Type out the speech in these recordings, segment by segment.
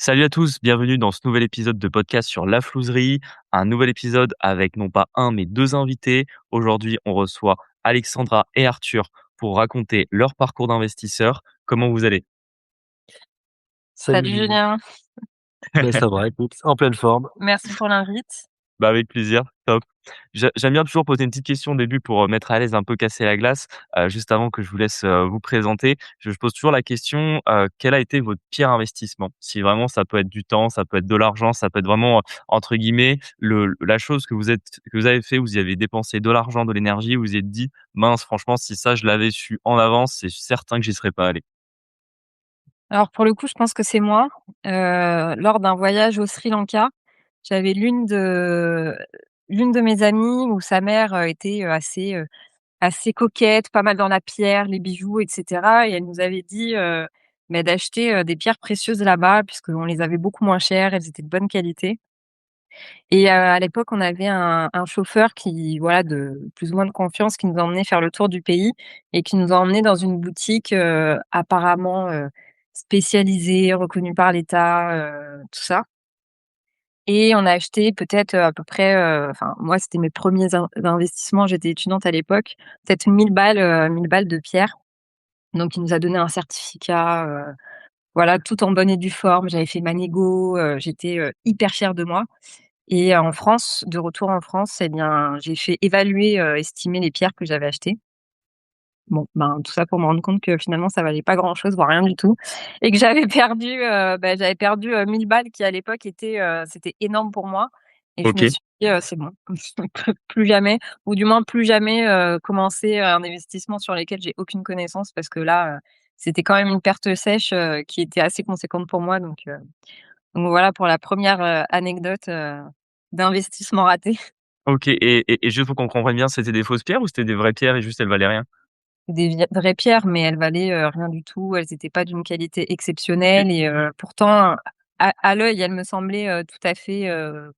Salut à tous, bienvenue dans ce nouvel épisode de podcast sur la flouserie. Un nouvel épisode avec non pas un mais deux invités. Aujourd'hui, on reçoit Alexandra et Arthur pour raconter leur parcours d'investisseurs. Comment vous allez? Salut Salut Julien. Julien, Ben ça va, écoute, en pleine forme. merci pour l'invite. Bah, avec plaisir, top. J'aime bien toujours poser une petite question au début pour, mettre à l'aise, un peu casser la glace, juste avant que je vous laisse, vous présenter. Je pose toujours la question, quel a été votre pire investissement? Si vraiment ça peut être du temps, ça peut être de l'argent, ça peut être vraiment, entre guillemets, le la chose que vous avez fait, vous y avez dépensé de l'argent, de l'énergie, vous vous êtes dit: «Mince, franchement, si ça je l'avais su en avance, c'est certain que j'y serais pas allé». Alors pour le coup, je pense que c'est moi. Lors d'un voyage au Sri Lanka, j'avais l'une de mes amies où sa mère, était, assez coquette, pas mal dans la pierre, les bijoux et cetera et elle nous avait dit, d'acheter, des pierres précieuses là-bas puisqu'on les avait beaucoup moins chères, elles étaient de bonne qualité. Et à l'époque, on avait un chauffeur qui, voilà, de plus ou moins de confiance, qui nous emmenait faire le tour du pays et qui nous a emmenés dans une boutique, apparemment, spécialisée, reconnue par l'État, tout ça et on a acheté peut-être, à peu près, enfin moi, c'était mes premiers investissements, j'étais étudiante à l'époque, peut-être 1 balles de pierres. Donc il nous a donné un certificat, voilà, tout en bonne et due forme. J'avais fait ma négo, j'étais, hyper fière de moi. Et en France, de retour en France, eh bien, j'ai fait évaluer, estimer les pierres que j'avais achetées. Bon, ben, tout ça pour me rendre compte que finalement ça valait pas grand-chose, voire rien du tout et que j'avais perdu, 1 balles qui à l'époque était, c'était énorme pour moi et je me OK. suis dit: «C'est bon, plus jamais ou du moins plus jamais, commencer un investissement sur lesquels j'ai aucune connaissance» parce que là, c'était quand même une perte sèche, qui était assez conséquente pour moi donc voilà pour la première anecdote, d'investissement raté. OK et juste pour qu'on comprenne bien, c'était des fausses pierres ou c'était des vraies pierres et juste elles valaient rien? Des vraies pierres, mais elles valaient, rien du tout. Elles étaient pas d'une qualité OK. exceptionnelle et pourtant à l'œil, elles me semblaient, tout à fait,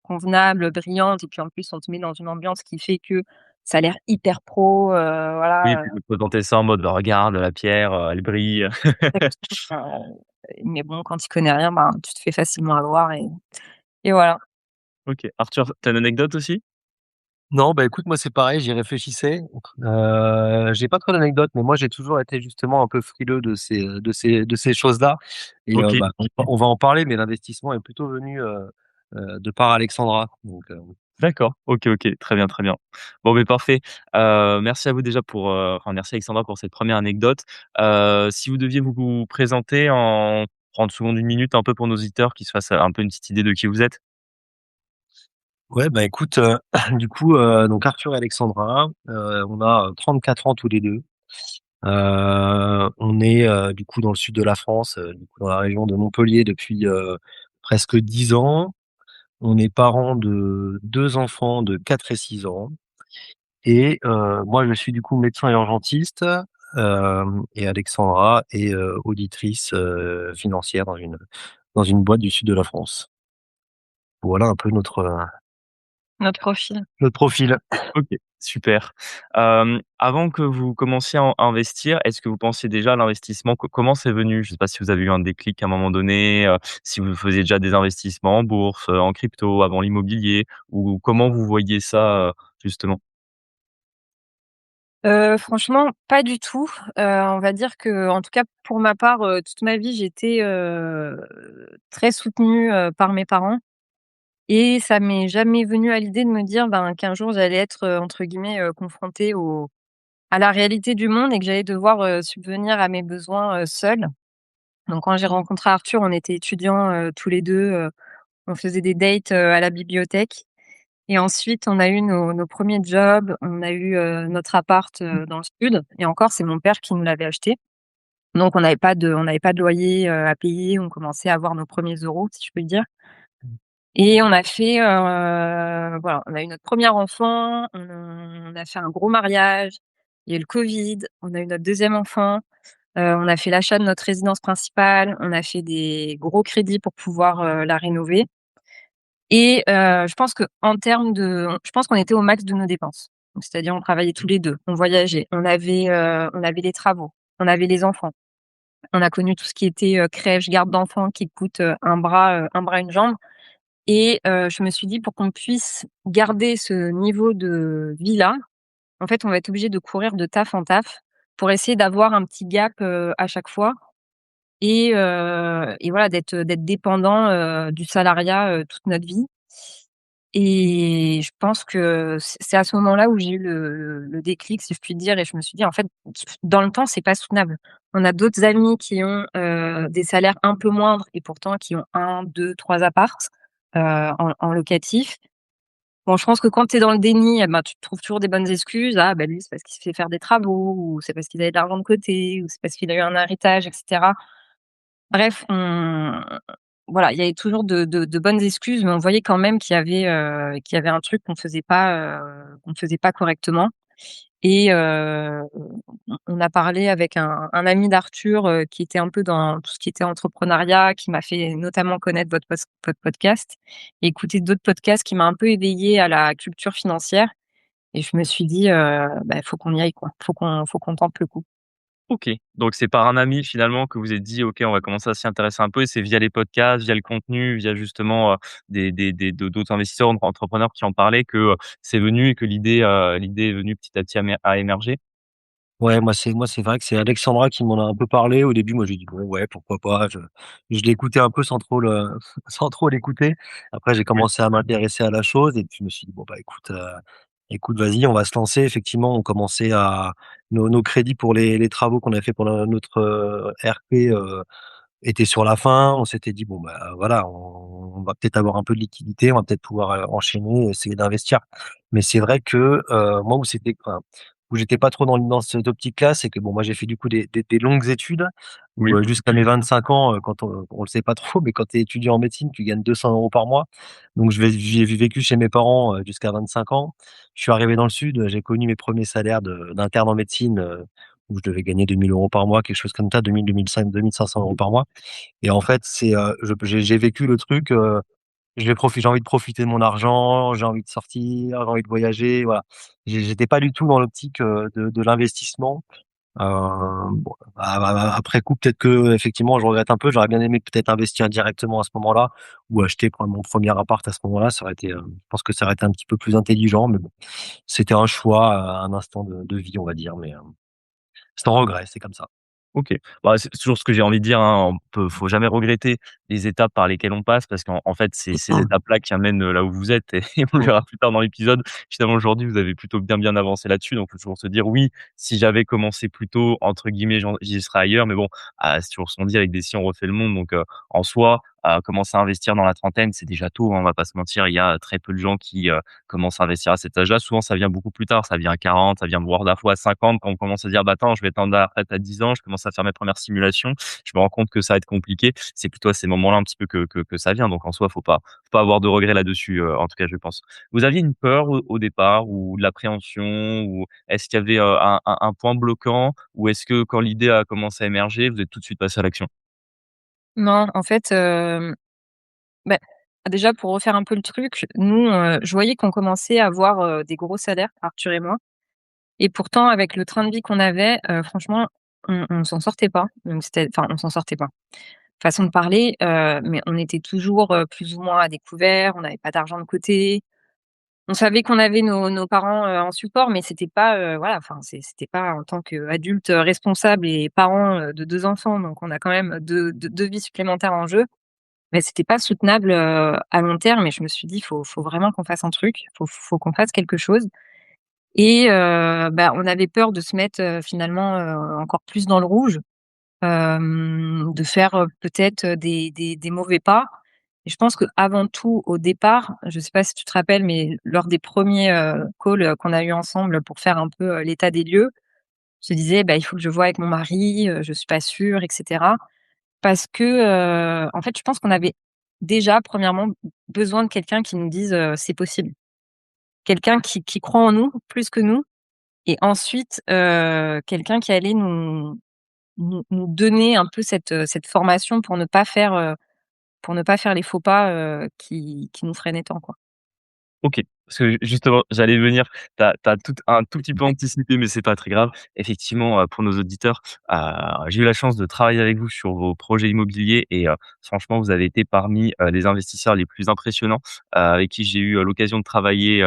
convenables, brillantes et puis en plus, on te met dans une ambiance qui fait que ça a l'air hyper pro, Oui, voilà, puis vous présentez ça en mode: «Bah, regarde la pierre, elle brille». exactement, mais bon, quand tu connais rien, ben, tu te fais facilement avoir et voilà. OK. Arthur, tu as une anecdote aussi? Non, bah, écoute, moi, c'est pareil, j'y réfléchissais. J'ai pas trop d'anecdotes, mais moi, j'ai toujours été justement un peu frileux de ces choses-là et OK, bah, on va en parler, mais l'investissement est plutôt venu, de par Alexandra, donc d'accord. OK, OK. Très bien, très bien. Bon, beh, parfait. Merci à vous déjà pour, enfin, merci Alexandra pour cette première anecdote. Si vous deviez vous présenter en 30 secondes, 1 minute, un peu pour nos auditeurs, qui se fassent, un peu une petite idée de qui vous êtes? ouais, bah, écoute, du coup, donc Arthur et Alexandra, on a 34 ans tous les 2. On est, du coup, dans le sud de la France, du coup, dans la région de Montpellier depuis, presque 10 ans. On est parents de 2 enfants de 4 et 6 ans et moi, je suis, du coup, médecin et urgentiste, et Alexandra est, auditrice, financière dans une boîte du sud de la France. Voilà un peu Notre profil. notre profil. OK, super. Avant que vous commenciez à investir, est-ce que vous pensiez déjà à l'investissement? Comment c'est venu? Je ne sais pas si vous avez eu un déclic à un moment donné, si vous faisiez déjà des investissements en bourse, en crypto, avant l'immobilier ou comment vous voyez ça, justement? Franchement, pas du tout. On va dire que, en tout cas pour ma part, toute ma vie, j'étais, très soutenue, par mes parents et ça m'est jamais venu à l'idée de me dire, ben, qu'un jour j'allais être, entre guillemets, «confrontée au à la réalité du monde» et que j'allais devoir, subvenir à mes besoins, seule. Donc quand j'ai rencontré Arthur, on était étudiants, tous les 2. On faisait des dates, à la bibliothèque et ensuite on a eu nos 1ers jobs, on a eu, notre appart, dans le sud et encore c'est mon père qui nous l'avait acheté. Donc on n'avait pas de loyer, à payer, on commençait à avoir nos premiers euros, si je peux dire et on a fait, voilà, on a eu notre premier enfant, on a fait un gros mariage, il y a eu le covid, on a eu notre deuxième enfant, on a fait l'achat de notre résidence principale, on a fait des gros crédits pour pouvoir, la rénover et je pense qu'on était au max de nos dépenses. Donc c'est-à-dire on travaillait tous les 2, on voyageait, on avait les travaux, on avait les enfants. On a connu tout ce qui était, crèche, garde d'enfants qui coûte, un bras, une jambe et je me suis dit: «Pour qu'on puisse garder ce niveau de vie-là, en fait, on va être obligé de courir de taf en taf pour essayer d'avoir un petit gap, à chaque fois et voilà, d'être dépendant, du salariat, toute notre vie et je pense que c'est à ce moment-là où j'ai eu le déclic, si je puis dire et je me suis dit: «En fait, dans le temps, c'est pas soutenable». On a d'autres amis qui ont, des salaires un peu moindres et pourtant qui ont un, deux, 3 apparts, en locatif. Bon, je pense que quand tu es dans le déni, eh ben, tu trouves toujours des bonnes excuses. Ah, bah, lui, c'est parce qu'il se fait faire des travaux ou c'est parce qu'il avait de l'argent de côté ou c'est parce qu'il a eu un héritage et cetera. Bref, on voilà, il y avait toujours de bonnes excuses, mais on voyait quand même qu'il y avait un truc qu'on ne faisait pas correctement et on a parlé avec un ami d'Arthur, qui était un peu dans tout ce qui était entrepreneuriat, qui m'a fait notamment connaître votre podcast et écouter d'autres podcasts qui m'a un peu éveillée à la culture financière et je me suis dit, «Bah, faut qu'on y aille, quoi. Faut qu'on tente le coup». OK, donc c'est par un ami finalement que vous êtes dit: «OK, on va commencer à s'y intéresser un peu» et c'est via les podcasts, via le contenu, via justement, des d'autres investisseurs, entrepreneurs qui en parlaient que, c'est venu et que l'idée est venue petit à petit à émerger? Ouais, moi c'est vrai que c'est Alexandra qui m'en a un peu parlé. Au début, moi j'ai dit: «Bon ouais, pourquoi pas?» Je l'écoutais un peu sans trop le sans trop l'écouter. Après j'ai Oui. commencé à m'intéresser à la chose et puis je me suis dit: «Bon bah écoute vas-y, on va se lancer». Effectivement, on commençait à nos crédits pour les travaux qu'on a fait pour notre, RP, était sur la fin. On s'était dit: «Bon, bah, voilà, on va peut-être avoir un peu de liquidité, on va peut-être pouvoir, enchaîner et essayer d'investir». Mais c'est vrai que, moi où c'était enfin, où j'étais pas trop dans cette optique-là, c'est que bon, moi j'ai fait du coup des longues études où, Oui. jusqu'à mes 25 ans, quand on le sait pas trop, mais quand tu es étudiant en médecine, tu gagnes 200 € par mois. Donc j'ai vécu chez mes parents, jusqu'à 25 ans. Je suis arrivé dans le sud, j'ai connu mes premiers salaires d'interne en médecine, où je devais gagner 2 000 € par mois, quelque chose comme ça, 2 500 € par mois. Et en fait, j'ai vécu le truc, j'ai envie de profiter de mon argent, j'ai envie de sortir, j'ai envie de voyager, voilà. J'étais pas du tout dans l'optique, de l'investissement. Bon, après coup, peut-être qu'effectivement, je regrette un peu. J'aurais bien aimé peut-être investir directement à ce moment-là ou acheter, prendre mon premier appart à ce moment-là. Ça aurait été, je pense que ça aurait été un petit peu plus intelligent, mais bon, c'était un choix, un instant de vie, on va dire, mais, sans regret, c'est comme ça. OK. Bah, c'est toujours ce que j'ai envie de dire, hein, faut jamais regretter les étapes par lesquelles on passe parce qu'en fait, c'est ces étapes-là qui amènent, là où vous êtes et on le Mmh. verra plus tard dans l'épisode. Finalement, aujourd'hui, vous avez plutôt bien avancé là-dessus, donc faut toujours se dire: «Oui, si j'avais commencé plus tôt, entre guillemets, j'y serais ailleurs», mais bon, c'est toujours ce qu'on dit avec des «si on refait le monde», donc en soi, commencer à investir dans la trentaine, c'est déjà tôt, hein, on va pas se mentir. Il y a très peu de gens qui, commencent à investir à cet âge-là. Souvent, ça vient beaucoup plus tard, ça vient à 40, ça vient voire fois à 50 quand on commence à dire: «Bah, attends, je vais attendre la retraite à 10 ans, je commence à faire mes premières simulations, je me rends compte que ça va être compliqué». C'est plutôt à ces moments-là un petit peu que ça vient, donc en soi, faut pas avoir de regrets là-dessus, en tout cas, je pense. Vous aviez une peur au départ ou de l'appréhension ou est-ce qu'il y avait, un point bloquant ou est-ce que quand l'idée a commencé à émerger, vous êtes tout de suite passé à l'action? Non, en fait, bah, déjà pour refaire un peu le truc, nous, je voyais qu'on commençait à avoir, des gros salaires, Arthur et moi et pourtant avec le train de vie qu'on avait, franchement, on s'en sortait pas. Donc on s'en sortait pas. Façon de parler, mais on était toujours, plus ou moins à découvert, on n'avait pas d'argent de côté. On savait qu'on avait nos parents, en support, mais c'était pas, voilà, enfin, c'était pas en tant qu'adulte, responsable et parent, de 2 enfants, donc on a quand même deux vies supplémentaires en jeu. Mais c'était pas soutenable, à long terme et je me suis dit: «Faut vraiment qu'on fasse un truc, faut qu'on fasse quelque chose» et bah, on avait peur de se mettre, finalement, encore plus dans le rouge, de faire, peut-être, des mauvais pas et je pense qu'avant tout, au départ, je sais pas si tu te rappelles, mais lors des premiers calls, qu'on a eu ensemble pour faire un peu, l'état des lieux, je te disais: «Bah, il faut que je voie avec mon mari, je suis pas sûre» et cetera. Parce que, en fait, je pense qu'on avait déjà, premièrement, besoin de quelqu'un qui nous dise, «C'est possible». Quelqu'un qui croit en nous plus que nous et ensuite, quelqu'un qui allait nous donner un peu cette formation pour ne pas faire les faux pas, qui nous freinaient tant, quoi. OK. Parce que justement, j'allais venir, tu as tout un tout petit peu anticipé, mais c'est pas très grave. Effectivement, pour nos auditeurs, j'ai eu la chance de travailler avec vous sur vos projets immobiliers et franchement, vous avez été parmi, les investisseurs les plus impressionnants, avec qui j'ai eu, l'occasion de travailler,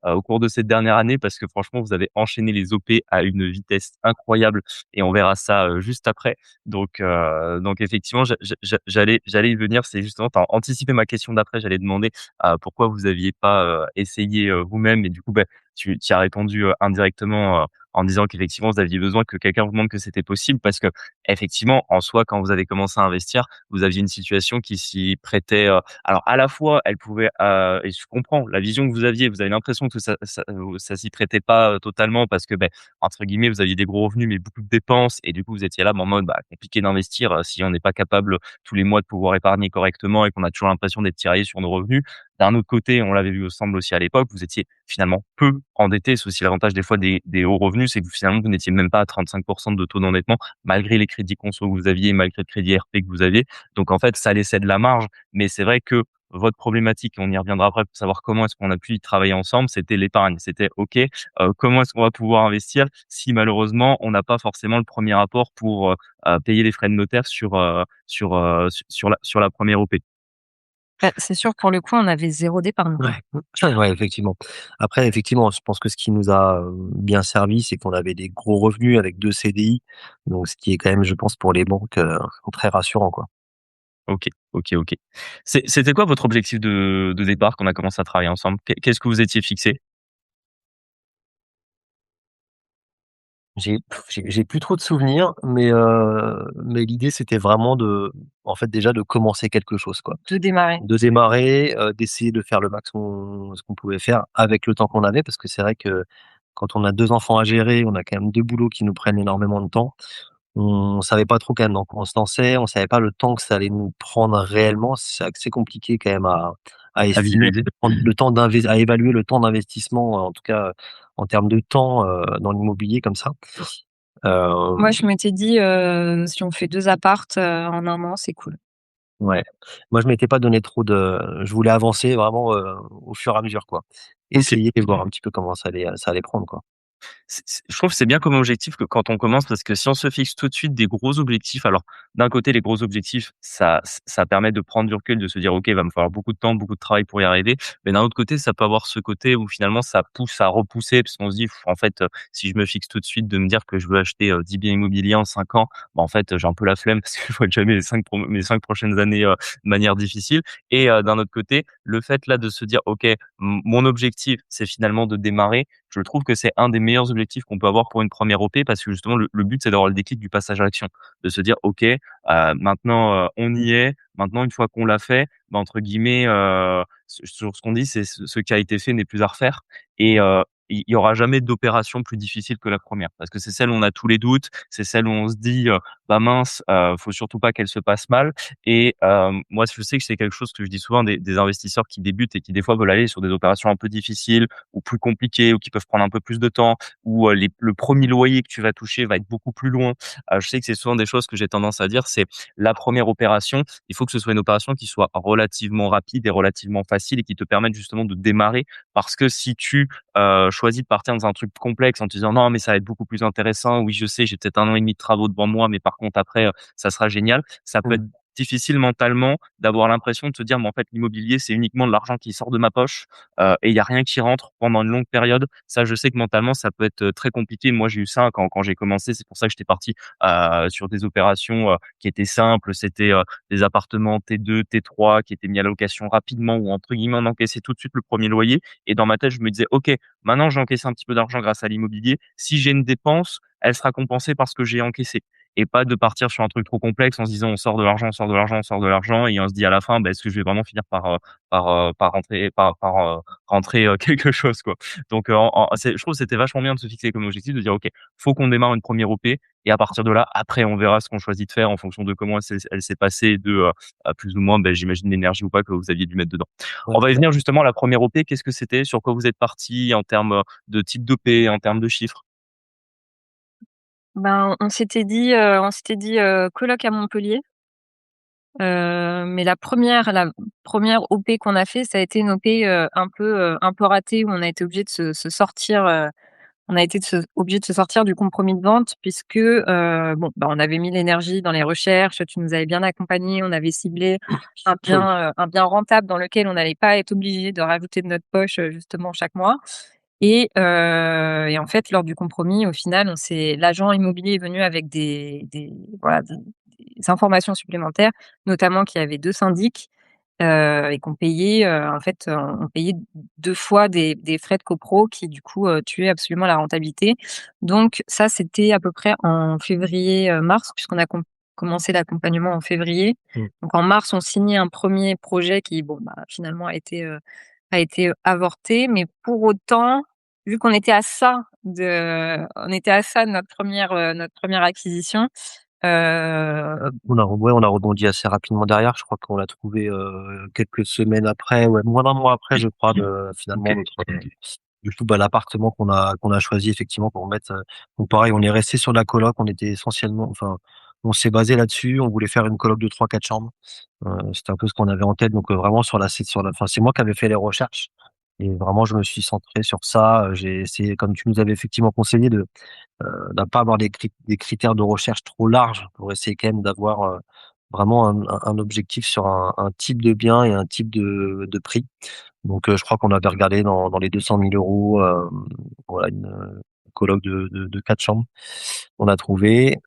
au cours de cette dernière année. Parce que franchement, vous avez enchaîné les OP à une vitesse incroyable et on verra ça, juste après. Donc effectivement, j'allais y venir. C'est justement, tu as anticipé ma question d'après. J'allais demander pourquoi vous aviez pas, essayé, vous-même et du coup, bah, tu as répondu, indirectement, en disant qu'effectivement vous aviez besoin que quelqu'un vous montre que c'était possible parce qu'effectivement, en soi, quand vous avez commencé à investir, vous aviez une situation qui s'y prêtait, alors à la fois elle pouvait, et je comprends la vision que vous avez l'impression que ça s'y prêtait pas, totalement parce que, beh, entre guillemets, vous aviez des gros revenus mais beaucoup de dépenses et du coup vous étiez là, en mode, bah, compliqué d'investir, si on n'est pas capable tous les mois de pouvoir épargner correctement et qu'on a toujours l'impression d'être tiraillé sur nos revenus. D'un autre côté, on l'avait vu ensemble aussi à l'époque, vous étiez finalement peu endetté. C'est aussi l'avantage des fois des hauts revenus, c'est que finalement vous n'étiez même pas à 35 de taux d'endettement malgré les crédits conso que vous aviez, malgré le crédit RP que vous aviez. Donc en fait, ça laissait de la marge, mais c'est vrai que votre problématique, et on y reviendra après pour savoir comment est-ce qu'on a pu y travailler ensemble, c'était l'épargne. C'était OK, comment est-ce qu'on va pouvoir investir si malheureusement on n'a pas forcément le premier apport pour, payer les frais de notaire sur la première OP? Bah, c'est sûr, pour le coup, on avait zéro d'épargne, quoi. Ouais, ouais, effectivement. Après, effectivement, je pense que ce qui nous a, bien servi, c'est qu'on avait des gros revenus avec 2 CDI, donc ce qui est quand même, je pense, pour les banques, très rassurant, quoi. OK, OK, OK. C'était quoi votre objectif de départ quand on a commencé à travailler ensemble? Qu'est-ce que vous étiez fixé? J'ai plus trop de souvenirs, mais l'idée, c'était vraiment en fait, déjà de commencer quelque chose, quoi. De démarrer. De démarrer, d'essayer de faire le max ce qu'on pouvait faire avec le temps qu'on avait, parce que c'est vrai que quand on a 2 enfants à gérer, on a quand même 2 boulots qui nous prennent énormément de temps. On savait pas trop quand même dans quoi on se lançait, on savait pas le temps que ça allait nous prendre réellement. C'est assez compliqué quand même à À estimer, visualiser? à évaluer le temps d'investissement, en tout cas, en termes de temps, dans l'immobilier comme ça. Moi, Hem, je m'étais dit, si on fait 2 apparts, en 1 an, c'est cool. ouais. Moi, je m'étais pas donné trop je voulais avancer vraiment, au fur et à mesure, quoi. OK. Essayer et voir un petit peu comment ça allait prendre, quoi. Je trouve que c'est bien comme objectif que quand on commence, parce que si on se fixe tout de suite des gros objectifs, alors d'un côté les gros objectifs, ça permet de prendre du recul, de se dire: «OK, il va me falloir beaucoup de temps, beaucoup de travail pour y arriver». Mais d'un autre côté, ça peut avoir ce côté où finalement ça pousse à repousser parce qu'on se dit: «En fait, si je me fixe tout de suite de me dire que je veux acheter, 10 biens immobiliers en 5 ans, bah, en fait, j'ai un peu la flemme parce que je vois jamais mes 5 prochaines années, de manière difficile». Et d'un autre côté, le fait là de se dire: «OK, mon objectif, c'est finalement de démarrer», je trouve que c'est un des meilleurs objectifs qu'on peut avoir pour une première OP parce que justement le but, c'est d'avoir le déclic du passage à l'action. De se dire: «OK, maintenant, on y est. Maintenant une fois qu'on l'a fait, bah, entre guillemets, ce qu'on dit, c'est ce qui a été fait n'est plus à refaire» et il y aura jamais d'opération plus difficile que la première parce que c'est celle où on a tous les doutes, c'est celle où on se dit, «Bah, mince, faut surtout pas qu'elle se passe mal». Et moi je sais que c'est quelque chose que je dis souvent à des investisseurs qui débutent et qui des fois veulent aller sur des opérations un peu difficiles ou plus compliquées ou qui peuvent prendre un peu plus de temps, ou le 1er loyer que tu vas toucher va être beaucoup plus loin. Je sais que c'est souvent des choses que j'ai tendance à dire, c'est la première opération, il faut que ce soit une opération qui soit relativement rapide et relativement facile et qui te permette justement de démarrer. Parce que si tu, choisis de partir dans un truc complexe en te disant: «Non, mais ça va être beaucoup plus intéressant. Oui, je sais, j'ai peut-être 1 an et demi de travaux devant moi, mais par contre après, ça sera génial». Ça peut être Mmh. difficile mentalement d'avoir l'impression de te dire: «Mais en fait, l'immobilier, c'est uniquement de l'argent qui sort de ma poche». Et il y a rien qui rentre pendant une longue période. Ça, je sais que mentalement, ça peut être, très compliqué. Moi, j'ai eu ça quand j'ai commencé. C'est pour ça que j'étais parti, sur des opérations, qui étaient simples. C'était, des appartements T2, T3 qui étaient mis à la location rapidement ou entre guillemets, «on encaissait tout de suite le premier loyer» et dans ma tête, je me disais: «OK, maintenant j'ai encaissé un petit peu d'argent grâce à l'immobilier. Si j'ai une dépense, elle sera compensée par ce que j'ai encaissé». Et pas de partir sur un truc trop complexe en se disant: «On sort de l'argent, on sort de l'argent, on sort de l'argent» et on se dit à la fin: «Bah, est-ce que je vais vraiment finir par rentrer, quelque chose, quoi. Donc je trouve que c'était vachement bien de se fixer comme objectif, de dire: «OK, faut qu'on démarre une première OP et à partir de là, après on verra ce qu'on choisit de faire en fonction de comment elle s'est passée et de, plus ou moins, beh, j'imagine l'énergie ou pas que vous aviez dû mettre dedans». Ouais, On va y tout à venir justement à la première OP. Qu'est-ce que c'était? Sur quoi vous êtes partis en termes, de type d'OP, en termes de chiffres? Ben, on s'était dit, coloc à Montpellier. Mais la première OP qu'on a fait, ça a été une OP, un peu ratée où on a été obligé de se sortir, on a été obligé de se sortir du compromis de vente puisque, bon, bah, on avait mis l'énergie dans les recherches, tu nous avais bien accompagnés, on avait ciblé un bien rentable dans lequel on n'allait pas être obligé de rajouter de notre poche, justement chaque mois et en fait, lors du compromis, au final, l'agent immobilier est venu avec voilà, des informations supplémentaires, notamment qu'il y avait 2 syndics, et qu'on payait, en fait, on payait 2 fois des frais de copro qui, du coup, tuaient absolument la rentabilité. Donc ça, c'était à peu près en février, mars, puisqu'on a commencé l'accompagnement en février. Mmh. Donc en mars, on signait un premier projet qui, bon, bah, finalement a été avorté, mais pour autant, vu qu'on était à ça de notre première acquisition, On a rebondi assez rapidement derrière. Je crois qu'on l'a trouvé, quelques semaines après, ouais, moins d'un mois après, je crois, de OK. finalement notre, du coup, bah, l'appartement qu'on a choisi effectivement pour mettre, donc pareil, on est resté sur la coloc. On était essentiellement, enfin, on s'est basé là-dessus. On voulait faire une coloc de 3-4 chambres. C'était un peu ce qu'on avait en tête, donc vraiment c'est moi qui avais fait les recherches et vraiment je me suis centré sur ça. J'ai essayé, comme tu nous avais effectivement conseillé, de pas avoir des critères de recherche trop larges pour essayer quand même d'avoir, vraiment un objectif sur un type de bien et un type de prix. Donc je crois qu'on avait regardé dans les 200 000 €, voilà, une, coloc de 4 chambres. On a trouvé,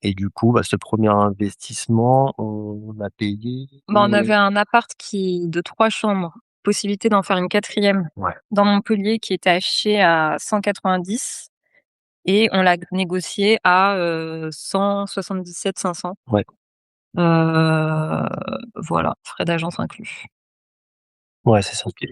et du coup, bah, ce premier investissement, on a payé, bah, on avait un appart de 3 chambres, possibilité d'en faire une quatrième ouais, dans Montpellier qui était affiché à 190 et on l'a négocié à, 177 500. ouais, Voilà, frais d'agence inclus. ouais, c'est ça. OK.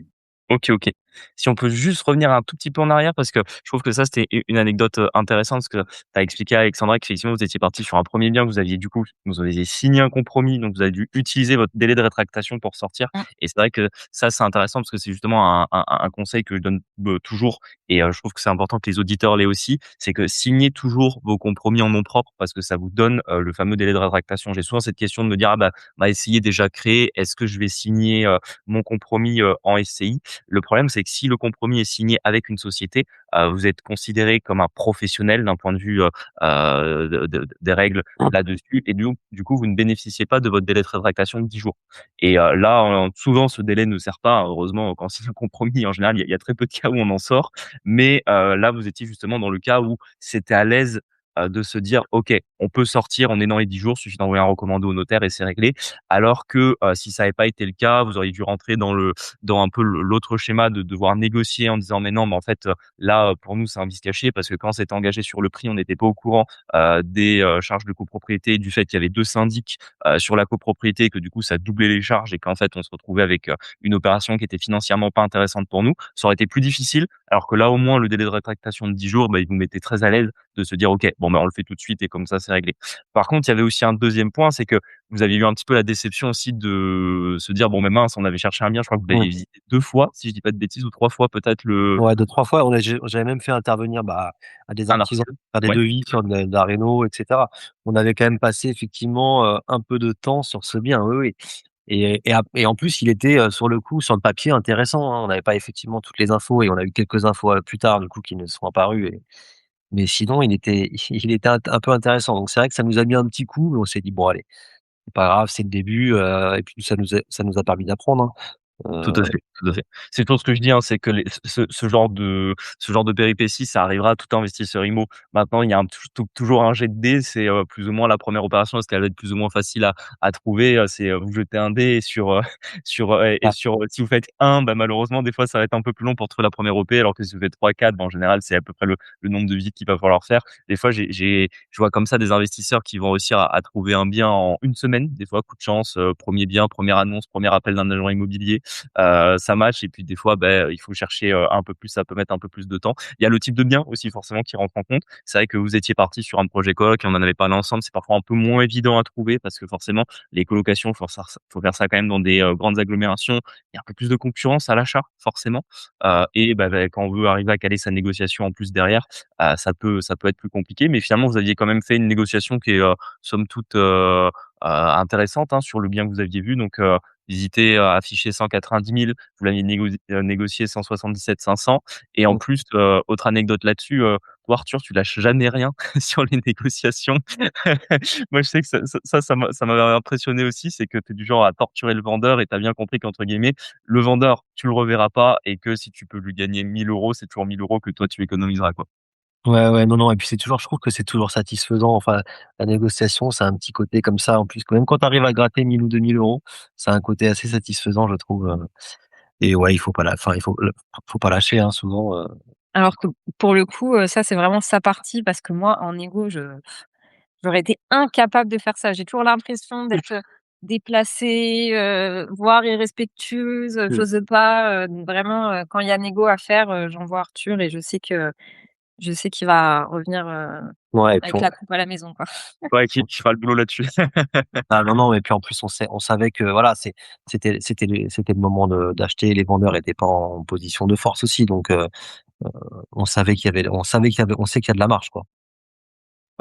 OK, OK. Si on peut juste revenir un tout petit peu en arrière parce que je trouve que ça, c'était une anecdote, intéressante parce que tu as expliqué à Alexandra qu'effectivement vous étiez partis sur un premier bien, vous aviez du coup vous aviez signé un compromis, donc vous avez dû utiliser votre délai de rétractation pour sortir Mmh. et c'est vrai que ça, c'est intéressant parce que c'est justement un conseil que je donne, toujours et je trouve que c'est important que les auditeurs l'aient aussi, c'est que signez toujours vos compromis en nom propre parce que ça vous donne, le fameux délai de rétractation. J'ai souvent cette question de me dire: «Ah bah, essayez déjà créer, est-ce que je vais signer, mon compromis, en SCI?» Le problème, c'est que si le compromis est signé avec une société, vous êtes considéré comme un professionnel d'un point de vue, des règles là-dessus et du coup, vous ne bénéficiez pas de votre délai de rétractation de 10 jours et là, souvent ce délai ne sert pas, heureusement, quand c'est un compromis, en général, il y a très peu de cas où on en sort mais là, vous étiez justement dans le cas où c'était à l'aise, de se dire: «OK, on peut sortir, on est dans les 10 jours, suffit d'envoyer un recommandé au notaire et c'est réglé». Alors que, si ça avait pas été le cas, vous auriez dû rentrer dans un peu l'autre schéma de devoir négocier en disant: «Mais non, mais en fait, là, pour nous, c'est un vice caché parce que quand c'était engagé sur le prix, on n'était pas au courant, des, charges de copropriété, du fait qu'il y avait 2 syndics, sur la copropriété, que du coup, ça doublait les charges et qu'en fait, on se retrouvait avec, une opération qui était financièrement pas intéressante pour nous». Ça aurait été plus difficile, alors que là, au moins, le délai de rétractation de 10 jours, bah, il vous mettait très à l'aise de se dire: «OK, bon, bah, on le fait tout de suite et comme ça, c'est réglé». Par contre, il y avait aussi un deuxième point, c'est que vous aviez eu un petit peu la déception aussi de se dire: «Bon, mais mince, on avait cherché un bien», je crois que vous Mmh. l'aviez visité 2 fois, si je dis pas de bêtises ou 3 fois peut-être Ouais, 2-3 fois, j'avais même fait intervenir, bah, à des un artisans artisan? pour faire des Ouais, devis sur de la réno et cetera. On avait quand même passé effectivement, un peu de temps sur ce bien, oui, oui, et en plus, il était, sur le coup, sur le papier intéressant, hein. On n'avait pas effectivement toutes les infos et on a eu quelques infos, plus tard, du coup, qui nous sont apparues, mais sinon, il était un peu intéressant. Donc c'est vrai que ça nous a mis un petit coup, mais on s'est dit: «Bon, allez, c'est pas grave, c'est le début», et puis ça nous a permis d'apprendre, hein. tout à fait, tout à fait. C'est toujours ce que je dis, hein, c'est que ce genre de péripéties, ça arrivera à tout investisseur immo. Maintenant, il y a toujours un jet de dés, c'est, plus ou moins la première opération, est-ce qu'elle va être plus ou moins facile à trouver? C'est, vous jetez un dé et sur, Ouais, si vous faites un, bah, malheureusement, des fois, ça va être un peu plus long pour trouver la première OP, alors que si vous faites 3-4, bah, en général, c'est à peu près le nombre de visites qu'il va falloir faire. Des fois, je vois comme ça des investisseurs qui vont réussir à trouver un bien en une semaine. Des fois, coup de chance, 1er bien, première annonce, premier appel d'un agent immobilier, ça match et puis des fois, il faut chercher, un peu plus, ça peut mettre un peu plus de temps. Il y a le type de bien aussi forcément qui rentre en compte. C'est vrai que vous étiez partis sur un projet coloc et on en avait parlé ensemble, c'est parfois un peu moins évident à trouver parce que forcément les colocations, faut faire ça quand même dans des, grandes agglomérations. Il y a un peu plus de concurrence à l'achat forcément, et quand on veut arriver à caler sa négociation en plus derrière, ça peut être plus compliqué. Mais finalement, vous aviez quand même fait une négociation qui est, somme toute, intéressante, hein, sur le bien que vous aviez vu donc visité, affiché 190 000, vous l'aviez négocié 177 500 et en Mmh. plus, autre anecdote là-dessus, toi Arthur, tu lâches jamais rien sur les négociations. Moi, je sais que ça m'avait impressionné aussi, c'est que tu es du genre à torturer le vendeur et tu as bien compris qu'entre guillemets, le vendeur, tu le reverras pas et que si tu peux lui gagner 1 000 €, c'est toujours 1 000 € que toi tu économiseras, quoi. Ouais, ouais, non, non et puis c'est toujours je trouve que c'est toujours satisfaisant, enfin, la négociation, ça a un petit côté comme ça en plus, même quand tu arrives à gratter 1 000 ou 2 000 €, ça a un côté assez satisfaisant je trouve, et ouais, il faut pas la enfin, faut pas lâcher, hein, souvent, Alors que pour le coup, ça, c'est vraiment sa partie parce que moi, en négo, j'aurais été incapable de faire ça. J'ai toujours l'impression d'être, déplacée, voire irrespectueuse, j'ose pas, vraiment, quand il y a négo à faire, j'envoie Arthur et je sais qu'il va revenir, ouais et puis avec la coupe à la maison, quoi. Ouais, qui fera le boulot là-dessus. ah non, non et puis en plus on savait que voilà, c'était le moment de d'acheter, les vendeurs étaient pas en position de force aussi donc on sait qu'il y a de la marge, quoi.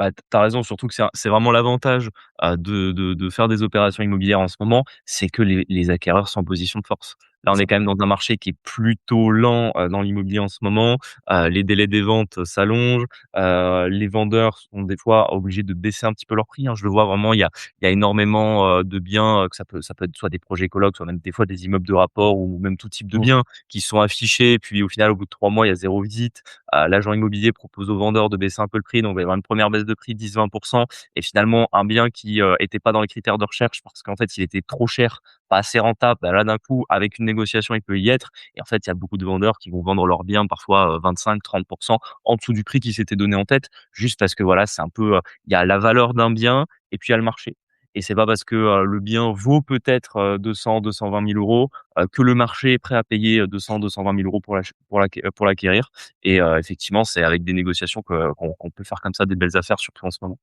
Bah, tu raison, surtout que c'est vraiment l'avantage, de faire des opérations immobilières en ce moment, c'est que les acquéreurs sont en position de force. Là, C'est on est ça. quand même dans un marché qui est plutôt lent, dans l'immobilier en ce moment. Les délais des ventes s'allongent. Les vendeurs sont des fois obligés de baisser un petit peu leur prix, hein. Je le vois vraiment, il y a énormément, de biens, que ça peut être soit des projets colocs, soit même des fois des immeubles de rapport ou même tout type de Mmh. biens qui sont affichés, puis au final, au bout de 3 mois, il y a 0 visite. L'agent immobilier propose aux vendeurs de baisser un peu le prix, donc il va y avoir une première baisse de prix 10-20 et finalement un bien qui, était pas dans les critères de recherche parce qu'en fait, il était trop cher, pas assez rentable, bah, là d'un coup, avec une négociation, il peut y être et en fait, il y a beaucoup de vendeurs qui vont vendre leurs biens parfois, 25-30 en dessous du prix qui s'était donné en tête, juste parce que voilà, c'est un peu, il y a la valeur d'un bien et puis il y a le marché et c'est pas parce que, le bien vaut peut-être, 200-220 000 €, que le marché est prêt à payer, 200-220 000 € pour l'acquérir et effectivement, c'est avec des négociations qu'on peut faire comme ça des belles affaires, surtout en ce moment.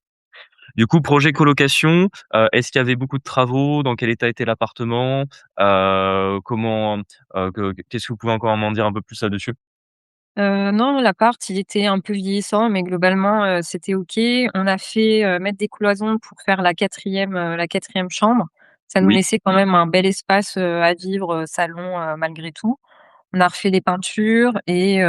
Du coup, projet colocation, est-ce qu'il y avait beaucoup de travaux? Dans quel état était l'appartement? Comment, qu'est-ce que vous pouvez encore m'en dire un peu plus là-dessus? Non, l'appart, il était un peu vieillissant, mais globalement, c'était OK. On a fait, mettre des cloisons pour faire la 4e chambre. Ça nous Oui. laissait quand même un bel espace, à vivre, salon, malgré tout. On a refait les peintures et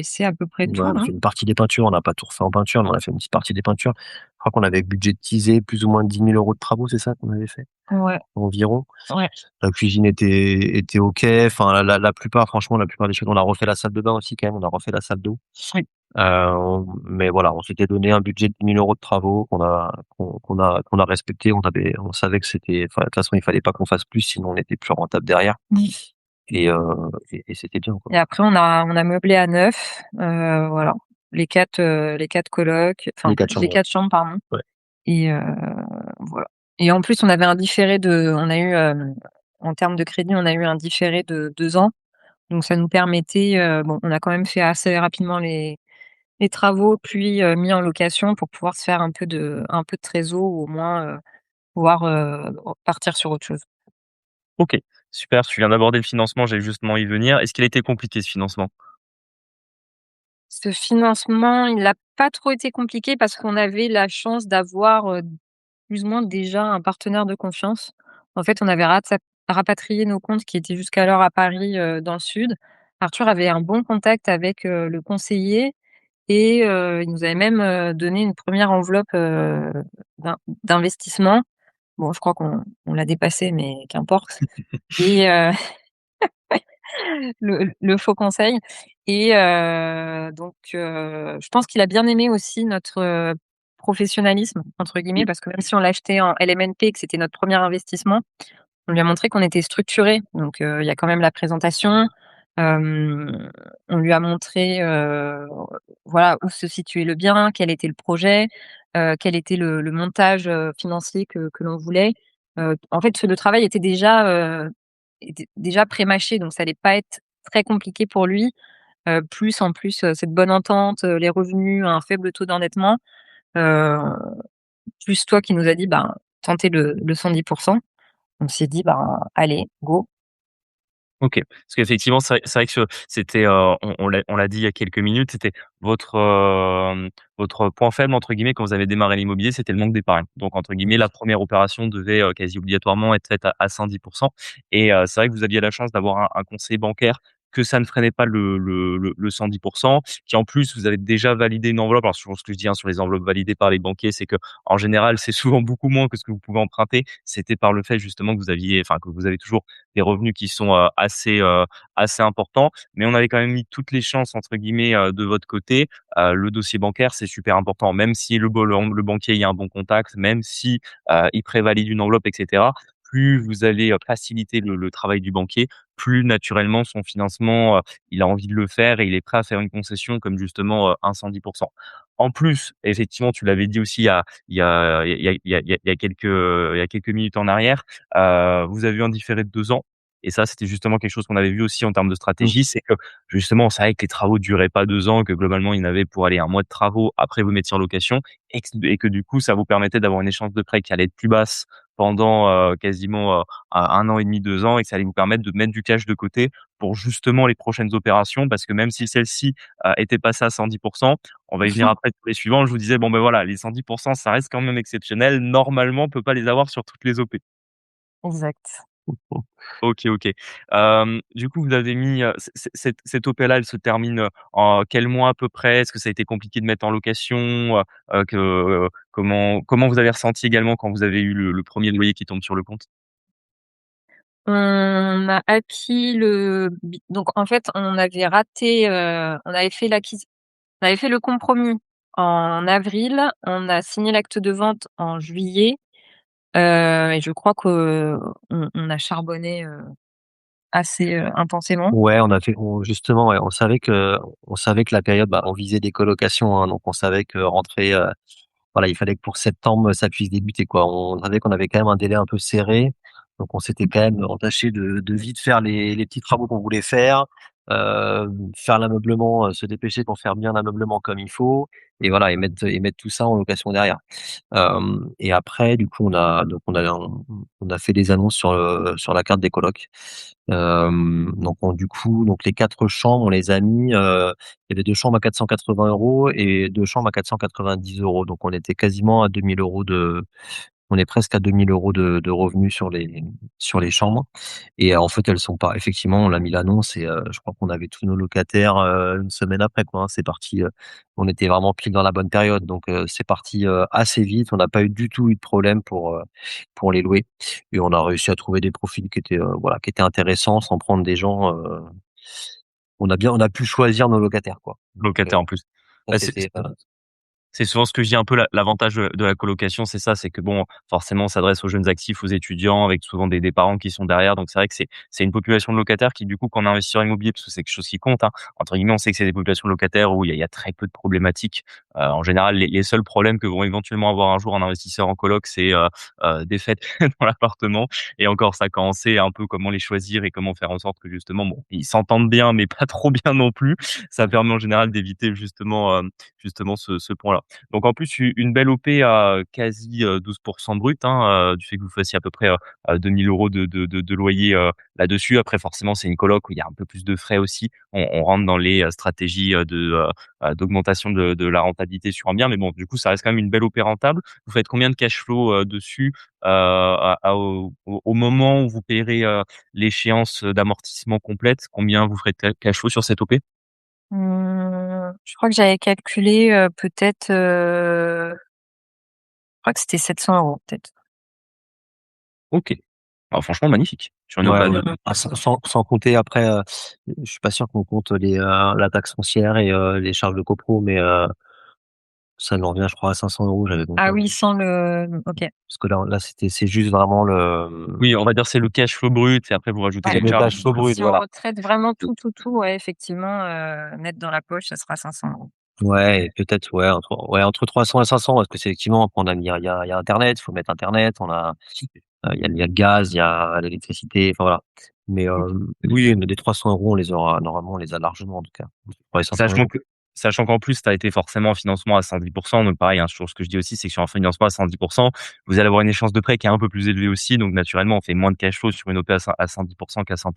c'est à peu près Ouais, tout, on a hein. fait une partie des peintures, on n'a pas tout refait en peinture, mais on a fait une petite partie des peintures. Je crois qu'on avait budgétisé plus ou moins 10 000 € de travaux, c'est ça qu'on avait fait? Ouais, Environ. ouais. La cuisine était OK, enfin la plupart franchement, la plupart des choses on a refait la salle de bain aussi quand même, on a refait la salle d'eau. Oui. Mais voilà, on s'était donné un budget de 10 000 € de travaux qu'on a respecté. On savait que c'était enfin, de toute façon, il fallait pas qu'on fasse plus, sinon on était plus rentable derrière Oui. et c'était bien, quoi. Et après on a meublé à neuf, voilà. Les 4 colocs, Les enfin 4 les chambres, ouais. 4 chambres, pardon. Ouais. Et voilà. Et en plus, on a eu, en termes de crédit, on a eu un différé de 2 ans. Donc ça nous permettait, bon, on a quand même fait assez rapidement les travaux, puis, mis en location pour pouvoir se faire un peu de trésor ou au moins, pouvoir, partir sur autre chose. OK, super, tu viens d'aborder le financement, j'allais justement y venir. Est-ce qu'il a été compliqué ce financement? Ce financement, il a pas trop été compliqué parce qu'on avait la chance d'avoir, plus ou moins déjà un partenaire de confiance. En fait, on avait rapatrié nos comptes qui étaient jusqu'alors à Paris, dans le sud. Arthur avait un bon contact avec, le conseiller et il nous avait même, donné une première enveloppe, d'investissement. Bon, je crois qu'on l'a dépassé, mais qu'importe. Et le faux conseil et donc je pense qu'il a bien aimé aussi notre, «professionnalisme» entre guillemets, Oui. parce que même si on l'a acheté en LMNP et que c'était notre premier investissement, on lui a montré qu'on était structuré. Donc il y a quand même la présentation, on lui a montré, voilà, où se situait le bien, quel était le projet, quel était le montage, financier que l'on voulait. En fait, le travail était déjà pré-mâché, donc ça allait pas être très compliqué pour lui. Plus en plus, cette bonne entente, les revenus, un faible taux d'endettement, heu, plus toi qui nous as dit: «Ben, tentez le 110%». On s'est dit: «Ben, allez, go». OK. Parce qu'effectivement, c'est vrai que c'était, on l'a dit il y a quelques minutes, c'était votre, votre «point faible» entre guillemets quand vous avez démarré l'immobilier, c'était le manque d'épargne. Donc entre guillemets, la première opération devait, quasi obligatoirement être faite à 110 et c'est vrai que vous aviez la chance d'avoir un conseiller bancaire que ça ne freinait pas le 110 qui en plus vous avez déjà validé une enveloppe. Alors sur ce que je dis, hein, sur les enveloppes validées par les banquiers, c'est que en général, c'est souvent beaucoup moins que ce que vous pouvez emprunter. C'était par le fait justement que vous aviez enfin que vous avez toujours des revenus qui sont, assez importants. Mais on avait quand même mis toutes les chances entre guillemets, de votre côté. Le dossier bancaire, c'est super important. Même si le banquier, il y a un bon contact, même si, il prévalide une enveloppe et cetera, plus vous allez, faciliter le travail du banquier, plus naturellement son financement, il a envie de le faire et il est prêt à faire une concession comme justement, un 110. En plus, effectivement, tu l'avais dit aussi il y a quelques minutes en arrière, vous avez eu un différé de 2 ans et ça, c'était justement quelque chose qu'on avait vu aussi en termes de Mmh. stratégie. C'est que justement, on savait que les travaux duraient pas 2 ans, que globalement, il y en avait pour aller 1 mois de travaux, après vous mettiez en location et que du coup, ça vous permettait d'avoir une échéance de prêt qui allait être plus basse pendant, quasiment, 1 an et demi, 2 ans et que ça allait vous permettre de mettre du cash de côté pour justement les prochaines opérations. Parce que même si celle-ci, était passée à 110, on va y venir après pour les suivants. Je vous disais: «Bon, ben, voilà, les 110 ça reste quand même exceptionnel. Normalement, on peut pas les avoir sur toutes les OP». Exact. OK, OK. Du coup, vous avez mis, cette OP-là, elle se termine, en quel mois à peu près? Est-ce que ça a été compliqué de mettre en location? Comment vous avez ressenti également quand vous avez eu le 1er loyer qui tombe sur le compte? On a acquis le bi donc en fait, on avait raté, on avait fait le compromis en avril, on a signé l'acte de vente en juillet, et je crois qu'on a charbonné, assez, intensément. Ouais, on justement, ouais, on savait que la période, bah, on visait des colocations, hein, donc on savait que rentrer, voilà, il fallait que pour septembre, ça puisse débuter, quoi. On savait qu'on avait quand même un délai un peu serré, donc on s'était quand même entaché de vite faire les petits travaux qu'on voulait faire, faire l'ameublement, se dépêcher pour faire bien l'ameublement comme il faut et voilà et mettre tout ça en location derrière. Et après du coup on a fait des annonces sur la carte des colocs. Donc les 4 chambres, on les a mis, il y avait 2 chambres à 480 € et 2 chambres à 490 €. Donc on était quasiment à 2 000 € de on est presque à 2 000 € de revenus sur les chambres et en fait, elles sont pas effectivement, on a mis l'annonce et je crois qu'on avait tous nos locataires, 1 semaine après, quoi, hein. C'est parti, on était vraiment pile dans la bonne période donc c'est parti, assez vite. On n'a pas eu du tout eu de problème pour les louer et on a réussi à trouver des profils qui étaient, voilà, qui étaient intéressants sans prendre des gens, on a pu choisir nos locataires, quoi. Donc Locataire en plus. ça Bah, c'était, c'est souvent ce que je dis un peu l'avantage de la colocation, c'est ça, c'est que bon, forcément, on s'adresse aux jeunes actifs, aux étudiants, avec souvent des parents qui sont derrière. Donc c'est vrai que c'est une population de locataires qui, du coup, quand on est investisseur immobilier, parce que c'est quelque chose qui compte, hein, entre guillemets, on sait que c'est des populations de locataires où il y a très peu de problématiques. En général, les seuls problèmes que vont éventuellement avoir un jour un investisseur en coloc, c'est, des fêtes dans l'appartement et encore ça, quand on sait un peu comment les choisir et comment faire en sorte que justement, bon, ils s'entendent bien, mais pas trop bien non plus. Ça permet en général d'éviter justement ce point-là. Donc en plus, une belle OP à quasi, 12 brut, hein, du fait que vous fassiez à peu près, 2 000 € de loyer, là-dessus. Après forcément, c'est une coloc où il y a un peu plus de frais aussi. On rentre dans les, stratégies, d'augmentation de la rentabilité sur un bien, mais bon, du coup, ça reste quand même une belle OP rentable. Vous faites combien de cash flow, dessus, au moment où vous payerez, l'échéance, d'amortissement complète? Combien vous ferez de cash flow sur cette OP? Je crois que j'avais calculé, peut-être, je crois que c'était 700 € peut-être. OK. Ah franchement magnifique. Sur une OP ouais, à ouais, 2. sans compter après, je suis pas sûr qu'on compte la taxe foncière et les charges de copro, mais ça nous revient, je crois, à 500 € j'avais compté, Ah hein. oui, sans le OK. Parce que là, c'est juste vraiment Oui, on va dire c'est le cash flow brut et après vous rajoutez Ouais, c'est les le charges. cash flow brut, si on voilà. retraite vraiment tout, ouais, effectivement, net dans la poche, ça sera 500 €. Ouais et peut-être, entre 300 et 500 parce que c'est effectivement, après on a mis il y a internet, il faut mettre internet, il y a le gaz, il y a l'électricité, enfin voilà. Mais OK. oui, mais des 300 € on les aura normalement, on les a largement en tout cas. Entre 300 et 500 Sachant €. que sachant qu'en plus, tu as été forcément en financement à 110. Donc pareil, hein, toujours ce que je dis aussi, c'est que sur un financement à 110, vous allez avoir une échéance de prêt qui est un peu plus élevée aussi. Donc naturellement, on fait moins de cash flow sur une OP à 110 qu'à 100.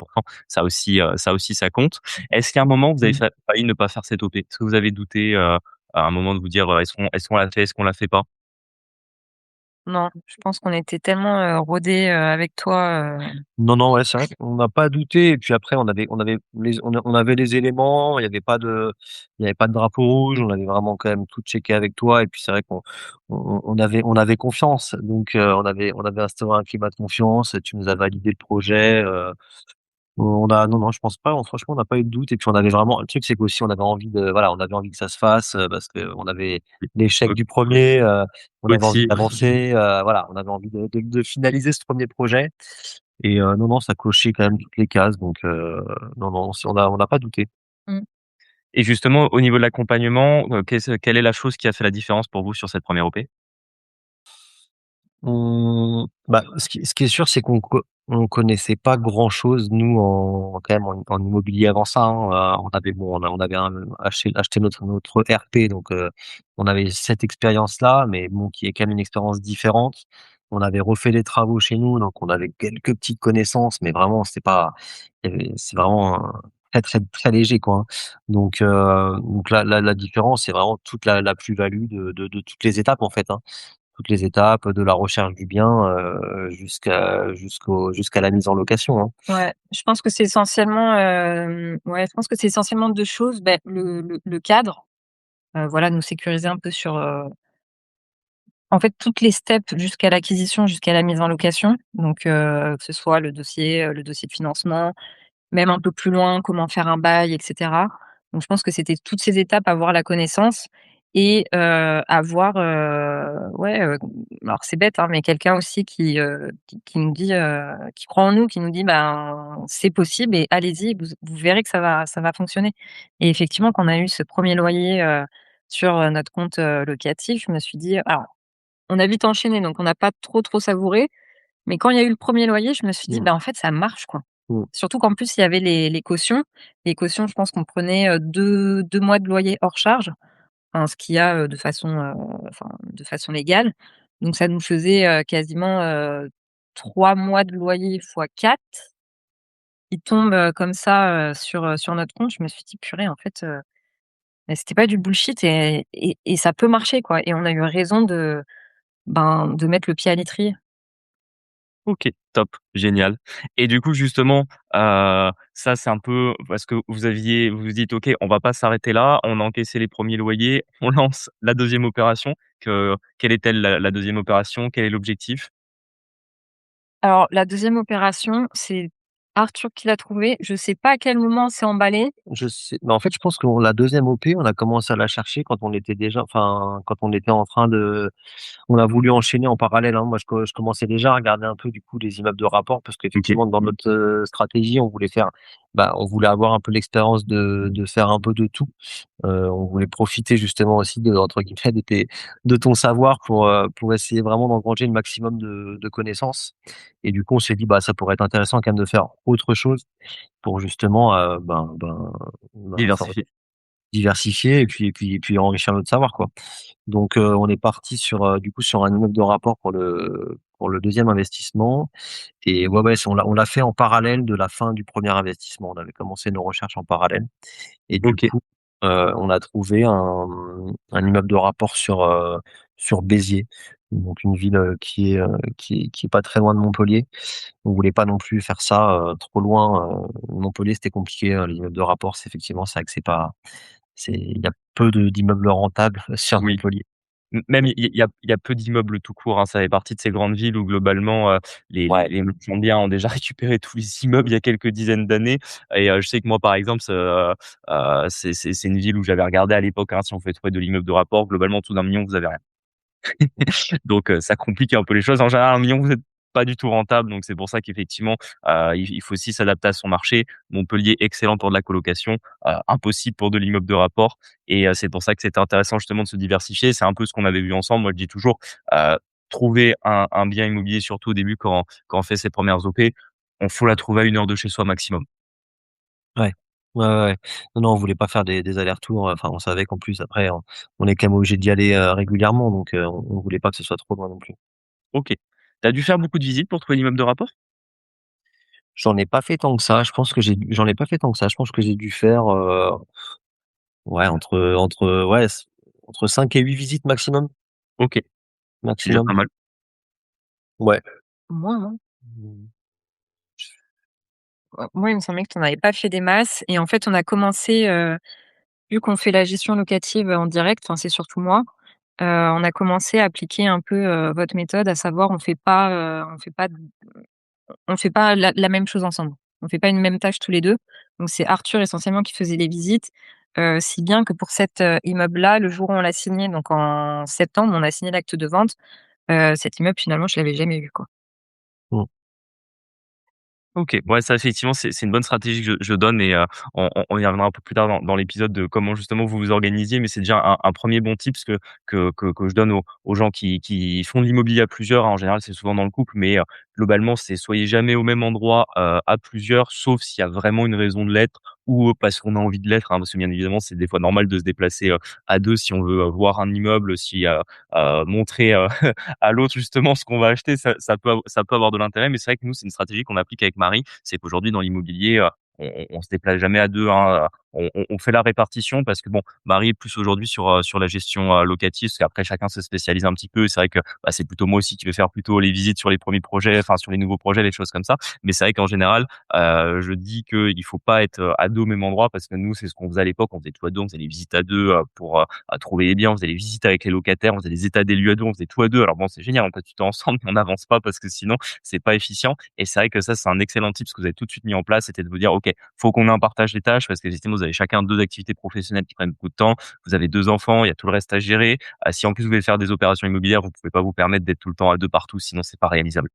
Ça aussi, ça compte. Est-ce qu'à un moment, vous avez Mmh. failli ne pas faire cette OP? Est-ce que vous avez douté, à un moment de vous dire, «Est-ce qu'on la fait? Est-ce qu'on la fait pas?» Non, je pense qu'on était tellement, rodés, avec toi, Non, non, ouais, c'est vrai qu'on n'a pas douté et puis après on avait les éléments, il y avait pas de drapeau rouge, on avait vraiment quand même tout checké avec toi et puis c'est vrai qu'on avait confiance donc on avait instauré un climat de confiance, tu nous as validé le projet, non, non, je pense pas, franchement, on n'a pas eu de doute et puis on avait vraiment le truc, c'est qu'aussi on avait envie de voilà, on avait envie que ça se fasse, parce qu'on avait l'échec OK, du premier, on avait envie aussi. d'avancer, voilà, on avait envie de finaliser ce premier projet et non, non, ça cochait quand même toutes les cases donc non, non, on n'a pas douté. mmh. Et justement, au niveau de l'accompagnement, quelle est la chose qui a fait la différence pour vous sur cette première OP? Bah, ce qui est sûr, c'est on connaissait pas grand-chose nous quand même en immobilier avant ça, hein, on avait acheté notre RP donc on avait cette expérience-là, mais bon, qui est quand même une expérience différente. On avait refait les travaux chez nous, donc on avait quelques petites connaissances, mais vraiment c'est vraiment très, très, très léger, quoi, hein. Donc la différence, c'est vraiment toute la plus-value de toutes les étapes, en fait, hein. Toutes les étapes, de la recherche du bien, jusqu'à la mise en location, hein. Ouais, je pense que c'est essentiellement, ouais, je pense que c'est essentiellement 2 choses. Beh, le cadre, voilà, nous sécuriser un peu sur, en fait, toutes les steps jusqu'à l'acquisition, jusqu'à la mise en location. Donc, que ce soit le dossier de financement, même un peu plus loin, comment faire un bail et cetera. Donc je pense que c'était toutes ces étapes, avoir la connaissance et avoir, ouais, alors c'est bête, hein, mais quelqu'un aussi qui nous dit, qui croit en nous, qui nous dit: «Ben, c'est possible et allez-y, vous verrez que ça va fonctionner». Et effectivement, quand on a eu ce premier loyer, sur, notre compte, locatif, je me suis dit alors on a vite enchaîné, donc on n'a pas trop savouré, mais quand il y a eu le premier loyer, je me suis dit: Mmh, «Bah, en fait, ça marche, quoi». mmh, Surtout qu'en plus, il y avait les cautions. Les cautions, je pense qu'on prenait, 2 mois de loyer hors charge, enfin, ce qu'il y a, de façon légale. Donc ça nous faisait, quasiment, 3 mois de loyer fois 4 qui tombent, comme ça, sur notre compte. Je me suis dit: «Purée, en fait, bah, c'était pas du bullshit et ça peut marcher, quoi». Et on a eu raison de mettre le pied à l'étrier. OK, top, génial. Et du coup, justement, ça, c'est un peu parce que vous vous dites: «OK, on va pas s'arrêter là, on a encaissé les premiers loyers, on lance la deuxième opération». Quelle est-elle la 2e opération? Quel est l'objectif? Alors la deuxième opération, c'est Arthur qui l'a trouvée. Je sais pas à quel moment on s'est emballé. je sais mais en fait, je pense que la deuxième OP, on a commencé à la chercher quand on était déjà quand on était en train de on a voulu enchaîner en parallèle, hein. Moi, je commençais déjà à regarder un peu, du coup, les immeubles de rapport parce OK. qu'effectivement, dans notre, stratégie, on voulait avoir un peu l'expérience de faire un peu de tout. On voulait profiter justement aussi de entre guillemets de ton savoir pour essayer vraiment d'engranger le maximum de connaissances et du coup, on s'est dit: «Bah, ça pourrait être intéressant quand même de faire autre chose pour justement, enfin, Diversifié. diversifier et puis enrichir notre savoir, quoi». Donc on est parti du coup, sur un immeuble de rapport pour le deuxième investissement et ouais, ouais, on l'a fait en parallèle de la fin du premier investissement. On avait commencé nos recherches en parallèle et du OK, coup, on a trouvé un immeuble de rapport sur Béziers, donc une ville, qui est pas très loin de Montpellier. On voulait pas non plus faire ça, trop loin, Montpellier, c'était compliqué, les immeubles de rapport, c'est vrai que il y a peu d'immeubles rentables sur oui. Montpellier. Même il y a peu d'immeubles tout court, hein. Ça fait partie de ces grandes villes où globalement, Ouais. les marchands de biens ont déjà récupéré tous les immeubles il y a quelques dizaines d'années. Et je sais que moi, par exemple, c'est une ville où j'avais regardé à l'époque, hein, si on fait trouver de l'immeuble de rapport, globalement, en dessous d'1 million, vous avez rien. Donc ça complique un peu les choses. En général, 1 million, vous êtes pas du tout rentable, donc c'est pour ça qu'effectivement, il faut aussi s'adapter à son marché. Montpellier, excellent pour de la colocation, impossible pour de l'immeuble de rapport. Et c'est pour ça que c'était intéressant justement de se diversifier. C'est un peu ce qu'on avait vu ensemble. Moi, je dis toujours, heu, trouver un bien immobilier, surtout au début quand on fait ses premières OP, on faut la trouver à 1 heure de chez soi maximum. Ouais. Ouais, ouais, ouais. Non, non, on voulait pas faire des allers-retours, enfin, on savait qu'en plus après on est quand même obligé d'y aller, régulièrement donc on voulait pas que ce soit trop loin non plus. OK. Tu as dû faire beaucoup de visites pour trouver l'immeuble de rapport? J'en ai pas fait tant que ça, je pense que j'en ai pas fait tant que ça. Je pense que j'ai dû faire, ouais, ouais, entre 5 et 8 visites maximum, OK, c'est déjà pas maximum. mal. Ouais. Moins, non? Mmh. Moi, il me semblait que tu en avais pas fait des masses et en fait, on a commencé, vu qu'on fait la gestion locative en direct, enfin, c'est surtout moi, on a commencé à appliquer un peu, votre méthode, à savoir on fait pas la même chose ensemble. On fait pas une même tâche tous les 2. Donc c'est Arthur essentiellement qui faisait les visites, si bien que pour cet, immeuble-là, le jour où on l'a signé, donc en septembre, on a signé l'acte de vente, cet immeuble finalement je l'avais jamais vu, quoi. Mmh. OK, ouais, ça effectivement, c'est une bonne stratégie que je donne et on y reviendra un peu plus tard dans l'épisode de comment justement vous vous organisiez, mais c'est déjà un 1er bon tips que je donne aux gens qui font de l'immobilier à plusieurs, hein. En général, c'est souvent dans le couple, mais globalement, c'est soyez jamais au même endroit, à plusieurs, sauf s'il y a vraiment une raison de l'être ou parce qu'on a envie de l'être, hein, parce que bien évidemment, c'est des fois normal de se déplacer, à 2 si on veut, voir un immeuble, si, montrer, à l'autre justement ce qu'on va acheter, ça peut avoir de l'intérêt. Mais c'est vrai que nous, c'est une stratégie qu'on applique avec Marie. C'est qu'aujourd'hui dans l'immobilier, on se déplace jamais à 2, hein, on fait la répartition parce que bon, Marie est plus aujourd'hui sur la gestion, locative, parce qu'après chacun se spécialise un petit peu. C'est vrai que, bah, c'est plutôt moi aussi qui vais faire plutôt les visites sur les premiers projets, enfin sur les nouveaux projets, les choses comme ça. Mais c'est vrai qu'en général, je dis qu'il faut pas être, à 2 au même endroit parce que nous, c'est ce qu'on faisait à l'époque. On faisait tout à 2, on faisait les visites à 2, pour, trouver les biens, on faisait les visites avec les locataires, on faisait des états des lieux à 2, on faisait tout à 2. Alors bon, c'est génial, on passe du temps ensemble, mais on n'avance pas parce que sinon, c'est pas efficient. Et c'est vrai que ça, c'est un excellent tip, ce que vous avez tout de suite mis en place, c'était de vous dire: «OK, faut qu'on ait un partage des tâches», parce qu'effectivement, vous avez chacun 2 activités professionnelles qui prennent beaucoup de temps. Vous avez 2 enfants, il y a tout le reste à gérer. Si en plus vous voulez faire des opérations immobilières, vous pouvez pas vous permettre d'être tout le temps à 2 partout, sinon c'est pas réalisable.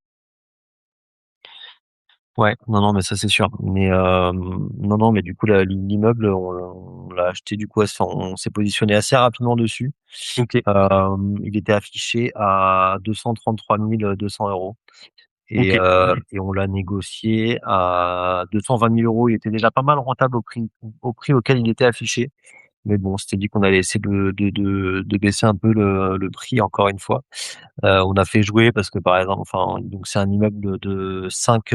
Ouais, non, non, mais ça, c'est sûr. Mais, non, non, mais du coup, l'immeuble, on l'a acheté du coup on s'est positionné assez rapidement dessus. OK, Il était affiché à 233 200 € OK, et on l'a négocié à 220 000 €. Il était déjà pas mal rentable au prix auquel il était affiché. Mais bon, on s'était dit qu'on allait essayer de baisser un peu le prix encore une fois. On a fait jouer parce que par exemple enfin donc c'est un immeuble de 5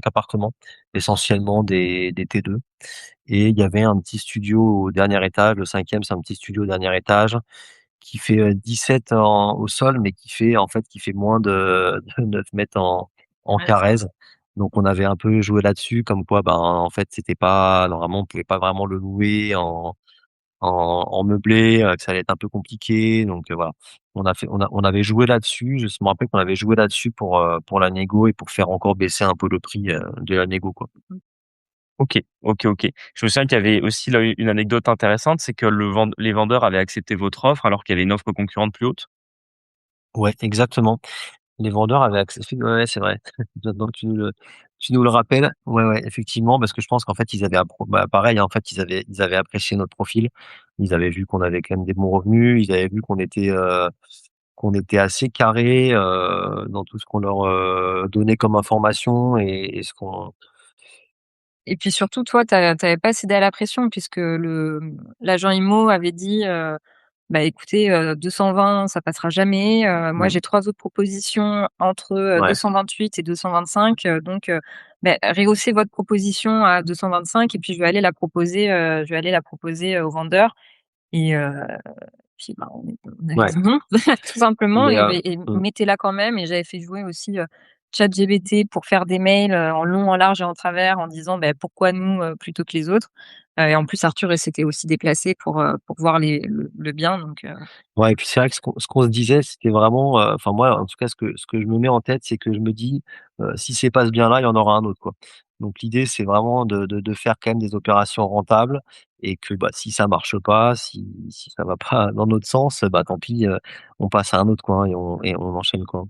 appartements, essentiellement des T2 et il y avait un petit studio au dernier étage. Le cinquième c'est un petit studio au dernier étage qui fait, 17 au sol, mais qui fait moins de 9 mètres en Ouais, c'est carrez. Donc on avait un peu joué là-dessus comme quoi, ben, en fait, c'était pas normalement, on pouvait pas vraiment le louer en meublé, que ça allait être un peu compliqué donc voilà. On avait joué là-dessus, je me rappelle qu'on avait joué là-dessus pour la négo et pour faire encore baisser un peu le prix, de la négo, quoi. OK, OK, OK. Je me souviens qu'il y avait aussi là une anecdote intéressante, c'est que les vendeurs avaient accepté votre offre alors qu'il y avait une offre concurrente plus haute? Ouais, exactement. Les vendeurs avaient accepté, ouais, ouais, c'est vrai. Maintenant que tu nous le rappelles, ouais, ouais, effectivement, parce que je pense qu'en fait, ils avaient pareil, hein, en fait, ils avaient apprécié notre profil. Ils avaient vu qu'on avait quand même des bons revenus, ils avaient vu qu'on était assez carré, dans tout ce qu'on leur, donnait comme information et ce qu'on et puis surtout toi, tu avais pas cédé à la pression puisque l'agent IMO avait dit, «Bah, écoutez, 220 ça passera jamais, moi mmh, j'ai 3 autres propositions entre, ouais, 228 et 225, donc beh, rehaussez votre proposition à 225 et puis je vais aller la proposer, au vendeur» et puis, bah, on a ouais, dit non, tout simplement mais et mmh. mettez-la quand même et j'avais fait jouer aussi, ChatGPT pour faire des mails, en long, en large et en travers en disant: «Beh, pourquoi nous, plutôt que les autres?» Et en plus Arthur, il s'était aussi déplacé pour voir le bien donc Ouais et puis c'est vrai que ce qu'on se disait, c'était vraiment, enfin moi en tout cas ce que je me mets en tête, c'est que je me dis, «Si c'est pas ce bien-là, il y en aura un autre», quoi. Donc l'idée, c'est vraiment de faire quand même des opérations rentables et que, bah, si ça marche pas, si ça va pas dans notre sens, bah, tant pis, on passe à un autre, quoi, hein, et on enchaîne, quoi.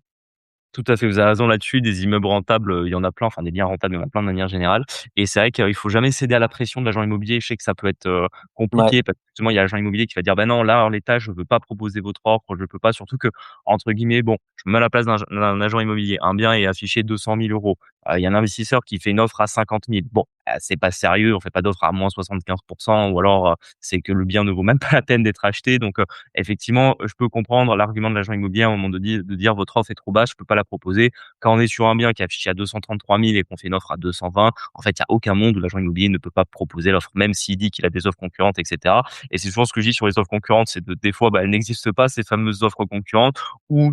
Tout à fait, vous avez raison là-dessus. Des immeubles rentables, il y en a plein, enfin des biens rentables, il y en a plein de manière générale. Et c'est vrai qu'il faut jamais céder à la pression de l'agent immobilier. Je sais que ça peut être, Ouais, compliqué parce que justement il y a l'agent immobilier qui va dire: «Bah non, là en l'état, je veux pas proposer votre offre, je peux pas». Surtout que entre guillemets, bon, je me mets à la place d'un agent immobilier. Un bien est affiché 200 000 €. il y a un investisseur qui fait une offre à 50 000. Bon, c'est pas sérieux, on fait pas d'offre à moins 75, ou alors, c'est que le bien ne vaut même pas la peine d'être acheté. Donc, effectivement, je peux comprendre l'argument de l'agent immobilier à un moment de dire: «Votre offre est trop basse, je peux pas la proposer». Quand on est sur un bien qui est affiché à 233 000 et qu'on fait une offre à 220, en fait, il y a aucun monde où l'agent immobilier ne peut pas proposer l'offre, même s'il dit qu'il a des offres concurrentes, et cetera. Et c'est souvent ce que je dis sur les offres concurrentes, c'est des fois, elles n'existent pas, ces fameuses offres concurrentes, ou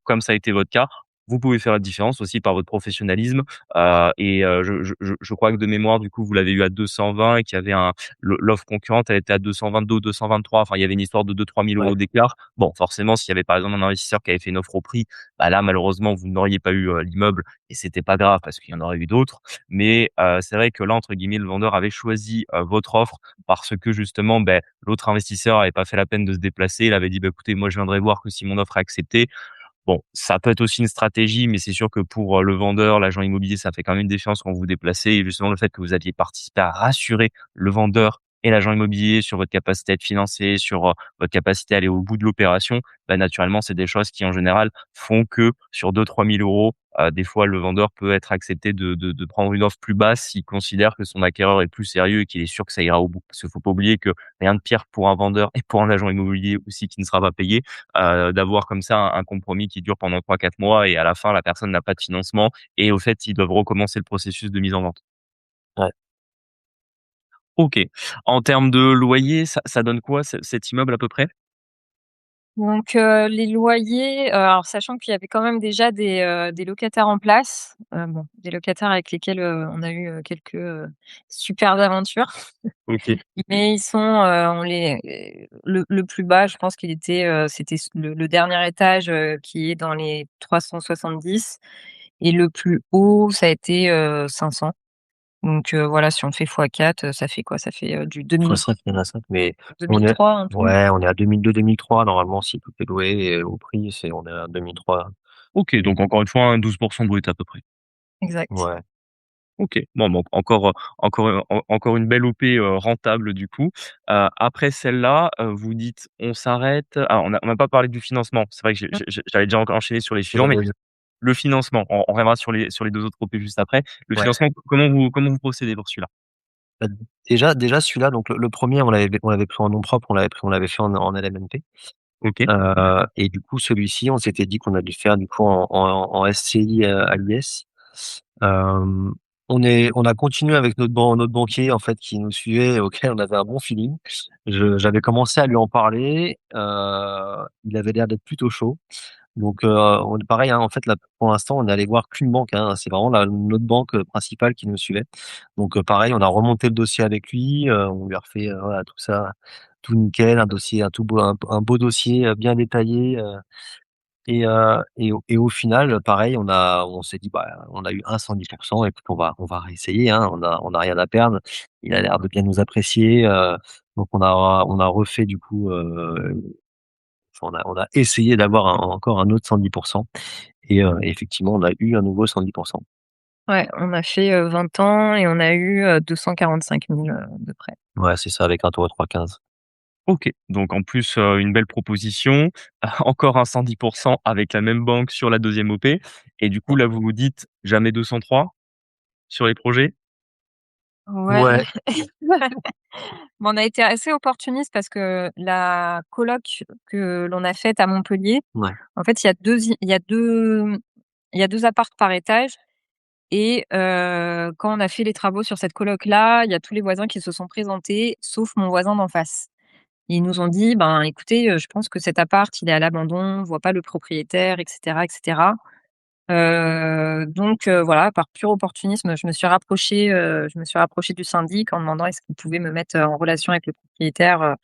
comme ça a été votre cas, vous pouvez faire la différence aussi par votre professionnalisme. Je crois que de mémoire, du coup, vous l'avez eu à 220 et qu'il y avait l'offre concurrente, elle était à 222 ou 223. Enfin, il y avait une histoire de 2 000 à 3 000 € Ouais, d'écart. Bon, forcément, s'il y avait, par exemple, un investisseur qui avait fait une offre au prix, là, malheureusement, vous n'auriez pas eu, l'immeuble et c'était pas grave parce qu'il y en aurait eu d'autres. Mais, c'est vrai que là, entre guillemets, le vendeur avait choisi, votre offre parce que justement, l'autre investisseur avait pas fait la peine de se déplacer. Il avait dit: «Bah, écoutez, moi, je viendrai voir que si mon offre est acceptée». Bon, ça peut être aussi une stratégie, mais c'est sûr que pour, le vendeur, l'agent immobilier, ça fait quand même une différence quand vous vous déplacez, et justement le fait que vous aviez participé à rassurer le vendeur et l'agent immobilier sur votre capacité à être financé, sur, votre capacité à aller au bout de l'opération, naturellement, c'est des choses qui, en général, font que sur 2 000 à 3 000 €, des fois, le vendeur peut être accepté de prendre une offre plus basse s'il considère que son acquéreur est plus sérieux et qu'il est sûr que ça ira au bout. Parce qu'il faut pas oublier que rien de pire pour un vendeur et pour un agent immobilier aussi qui ne sera pas payé, d'avoir comme ça un compromis qui dure pendant 3 4 mois et à la fin la personne n'a pas de financement et au fait, ils doivent recommencer le processus de mise en vente. ouais. OK. En termes de loyer, ça donne quoi cet immeuble à peu près? Donc les loyers, alors sachant qu'il y avait quand même déjà des locataires en place, bon, des locataires avec lesquels, on a eu, quelques, super aventures. OK. Mais ils sont, on les le plus bas, je pense qu'il était, c'était le dernier étage, qui est dans les 370, et le plus haut, ça a été, 500. Donc voilà, si on fait fois 4, ça fait quoi? Ça fait, du Fois 5, il y en a 5, mais on est 2003, un tout. ouais, on est à 2002-2003 normalement si tout est loué et au prix, on est à 2003. OK, donc encore une fois, un 12 brut à peu près. Exact. Ouais, OK. Bon, donc encore une belle OP, rentable du coup. Après celle-là, vous dites: «On s'arrête». Ah, on n'a pas parlé du financement. C'est vrai que j'allais déjà enchaîner sur les suivants, mais j'allais le financement, on reviendra sur les 2 autres OP juste après. Le ouais. financement, comment vous procédez pour celui-là? Bah, déjà celui-là, donc le 1er on l'avait pris en nom propre, on l'avait fait en LMNP, OK. et du coup celui-ci, on s'était dit qu'on allait le faire du coup en SCI, à l'IS. Hem, on a continué avec notre banquier en fait qui nous suivait et auquel on avait un bon feeling. J'avais commencé à lui en parler, il avait l'air d'être plutôt chaud. Donc, on pareil, hein, en fait, là, pour l'instant, on est allé voir qu'une banque, hein. C'est vraiment notre banque, principale qui nous suivait. Donc, pareil, on a remonté le dossier avec lui, on lui a refait, voilà, tout ça, tout nickel, un dossier, un beau dossier, bien détaillé, et au final, pareil, on s'est dit: «Bah, on a eu un 110, écoute, on va réessayer, hein, on a rien à perdre». Il a l'air de bien nous apprécier, donc on a refait du coup, enfin, on a essayé d'avoir encore un autre 110, effectivement, on a eu un nouveau 110. Ouais, on a fait, 20 ans et on a eu, 245 000, de prêt. Ouais, c'est ça, avec un taux à 3,15. OK, donc en plus, une belle proposition, encore un 110 avec la même banque sur la deuxième OP, et du coup là, vous vous dites: «Jamais 203 sur les projets?» Ouais. Ouais, Mais on a été assez opportuniste parce que la coloc que l'on a faite à Montpellier, ouais, en fait, il y a 2 apparts par étage, et quand on a fait les travaux sur cette coloc-là, il y a tous les voisins qui se sont présentés, sauf mon voisin d'en face. Ils nous ont dit: «Ben, écoutez, je pense que cet appart, il est à l'abandon, on voit pas le propriétaire, et cetera, et cetera». Donc voilà, par pur opportunisme, je me suis rapprochée du syndic en demandant est-ce qu'il pouvait me mettre, en relation avec le propriétaire,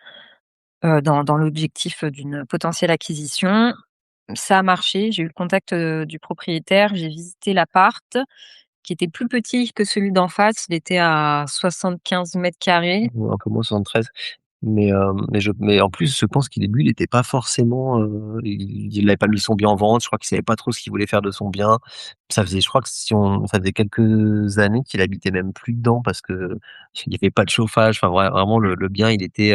dans l'objectif, d'une potentielle acquisition. Ça a marché, j'ai eu le contact, du propriétaire, j'ai visité l'appart qui était plus petit que celui d'en face, il était à 75 m². ou un peu moins, 73. mais en plus, je pense qu'il lui, il était pas forcément, il avait pas mis son bien en vente. Je crois qu'il savait pas trop ce qu'il voulait faire de son bien. Je crois que ça faisait quelques années qu'il habitait même plus dedans parce qu'il y avait pas de chauffage. Enfin, vraiment le bien, il était,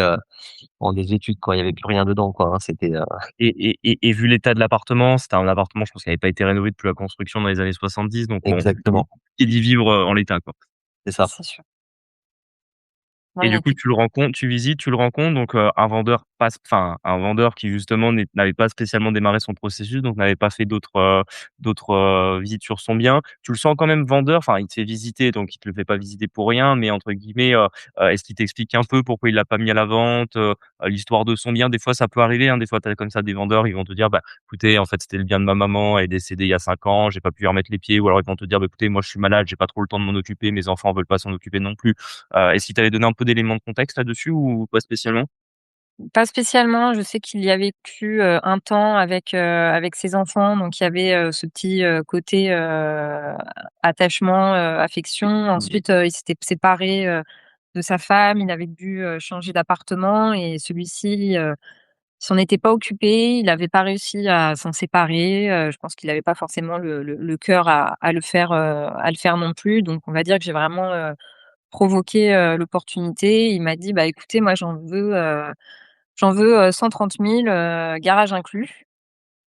en désuétude, quoi. Il y avait plus rien dedans, quoi, hein. C'était, Et vu l'état de l'appartement, c'était un appartement, je pense, qui avait pas été rénové depuis la construction dans les années 70, donc on exactement, et d'y vivre, en l'état, quoi. c'est ça. C'est sûr. Non, Et il du coup, était tu le rencontres, tu visites, tu le rencontres, donc un vendeur qui justement n'avait pas spécialement démarré son processus, donc n'avait pas fait visites sur son bien. Tu le sens quand même vendeur, enfin, il te fait visiter, donc il te le fait pas visiter pour rien, mais entre guillemets, est-ce qu'il t'explique un peu pourquoi il l'a pas mis à la vente, l'histoire de son bien? Des fois, ça peut arriver, hein, des fois, tu as comme ça des vendeurs, ils vont te dire: «Bah, écoutez, en fait, c'était le bien de ma maman, elle est décédée il y a 5 ans, j'ai pas pu y remettre les pieds», ou alors ils vont te dire: «Bah, écoutez, moi, je suis malade, j'ai pas trop le temps de m'en occuper, mes enfants veulent pas s'en occuper non plus». Est-ce qu'il t'avait donné un peu d'éléments de contexte là-dessus ou pas spécialement? pas spécialement. Je sais qu'il y a vécu, un temps avec ses enfants, donc il y avait, ce petit, côté, attachement, affection. Ensuite, il s'était séparé, de sa femme. Il avait dû, changer d'appartement et celui-ci, s'en était pas occupé. Il avait pas réussi à s'en séparer. Je pense qu'il avait pas forcément le cœur à le faire non plus. Donc on va dire que j'ai vraiment, provoqué, l'opportunité. Il m'a dit: «Bah, écoutez, moi j'en veux, 130 000, garage inclus».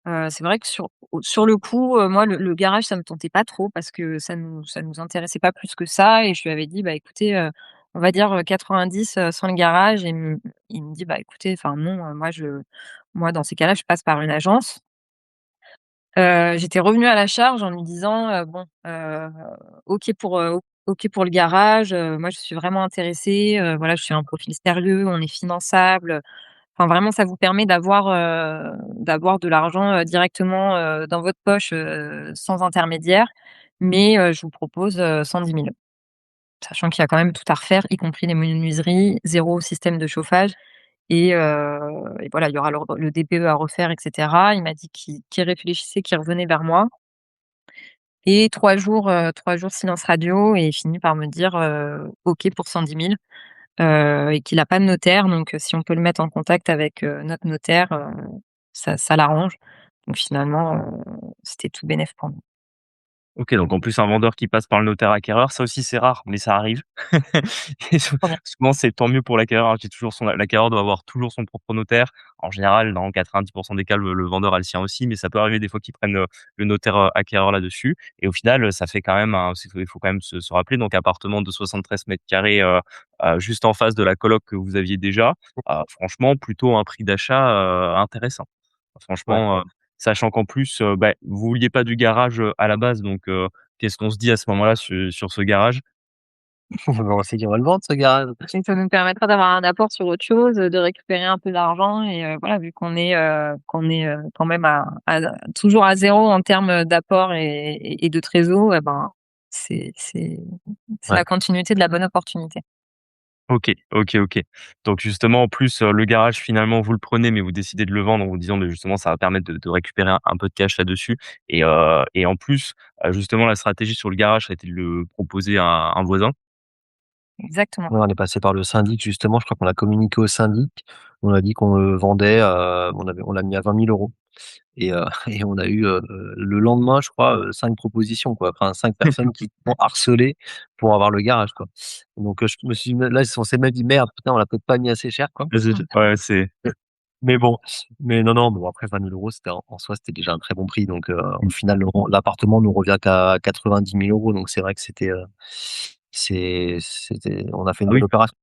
C'est vrai que sur le coup, moi le garage ça me tentait pas trop parce que ça nous intéressait pas plus que ça et je lui avais dit: «Bah, écoutez, on va dire, 90, sans le garage» et il me dit: «Bah, écoutez, enfin non, moi dans ces cas-là, je passe par une agence». J'étais revenue à la charge en lui disant, «Bon, OK pour le garage, moi je suis vraiment intéressée, voilà, je suis un profil sérieux, on est finançable». Enfin, vraiment, ça vous permet d'avoir de l'argent, directement, dans votre poche, sans intermédiaire. Mais, je vous propose, 110 000. Sachant qu'il y a quand même tout à refaire, y compris les menuiseries, 0 système de chauffage et voilà, il y aura le DPE à refaire et cetera. Il m'a dit qu'il réfléchissait, qu'il revenait vers moi et 3 jours silence radio et il finit par me dire, OK pour 110 000. Et qu'il a pas de notaire, donc si on peut le mettre en contact avec, notre notaire, ça l'arrange. Donc finalement, c'était tout bénef pour nous. OK, donc en plus un vendeur qui passe par le notaire acquéreur, ça aussi c'est rare, mais ça arrive. Et Trop bien. souvent c'est tant mieux pour l'acquéreur, hein. Je dis toujours l'acquéreur doit avoir toujours son propre notaire. En général, dans 90 des cas, le vendeur a le sien aussi, mais ça peut arriver des fois qu'ils prennent, le notaire, acquéreur là-dessus et au final, ça fait quand même il faut quand même se rappeler donc appartement de 73 m², juste en face de la coloc que vous aviez déjà. Franchement plutôt un prix d'achat, intéressant. Ouais. Franchement, sachant qu'en plus, bah, vous vouliez pas du garage, à la base, donc qu'est-ce qu'on se dit à ce moment-là sur ce garage? On s'est dit: «On va le vendre ce garage». Et ça nous permettra d'avoir un apport sur autre chose, de récupérer un peu d'argent et voilà, vu qu'on est quand même à toujours à 0 en termes d'apport et de trésor et ben, c'est Ouais. la continuité de la bonne opportunité. OK, OK, OK. Donc justement, en plus, le garage, finalement, vous le prenez, mais vous décidez de le vendre en vous disant: «Beh, justement, ça va permettre de récupérer un peu de cash là-dessus» et en plus, justement, la stratégie sur le garage, ça a été de le proposer à un voisin. Exactement. Ouais, on est passé par le syndic justement, je crois qu'on a communiqué au syndic. On a dit qu'on le vendait, on l'a mis à 20 000 € et et on a eu, le lendemain, je crois, 5 propositions, quoi. Enfin 5 personnes qui m'ont harcelé pour avoir le garage, quoi. Donc je me suis là, on s'est même dit: «Merde, putain, on l'a peut-être pas mis assez cher, quoi». Ouais, c'est Mais bon, mais non, bon après 20 000 €, c'était en soi, c'était déjà un très bon prix donc au final, l'appartement nous revient qu'à 90 000 €, donc c'est vrai que c'était on a fait ah une oui. belle opération.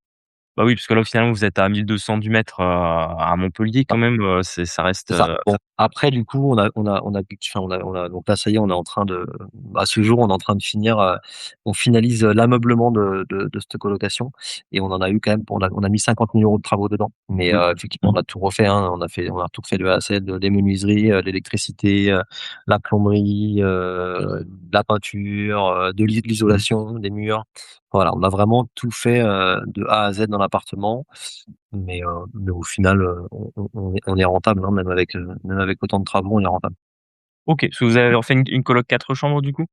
Bah oui, parce que là, finalement, vous êtes à 1 200 du mètre, à Montpellier quand même, ça reste, C'est ça. Bon, après du coup, on a pu enfin on a donc là, ça y est, on est en train de à ce jour, on est en train de finir, on finalise, l'ameublement de cette colocation et on en a eu quand même on a mis 50 000 € de travaux dedans. Mais effectivement, on a tout refait, hein. On a tout refait de A à Z, les menuiseries, l'électricité, la plomberie, la peinture, de l'isolation des murs. Voilà, on a vraiment tout fait, de A à Z dans l'appartement. Mais au final, on est rentable, hein, même avec autant de travaux, on est rentable. OK, parce que vous avez refait une coloc 4 chambres, du coup?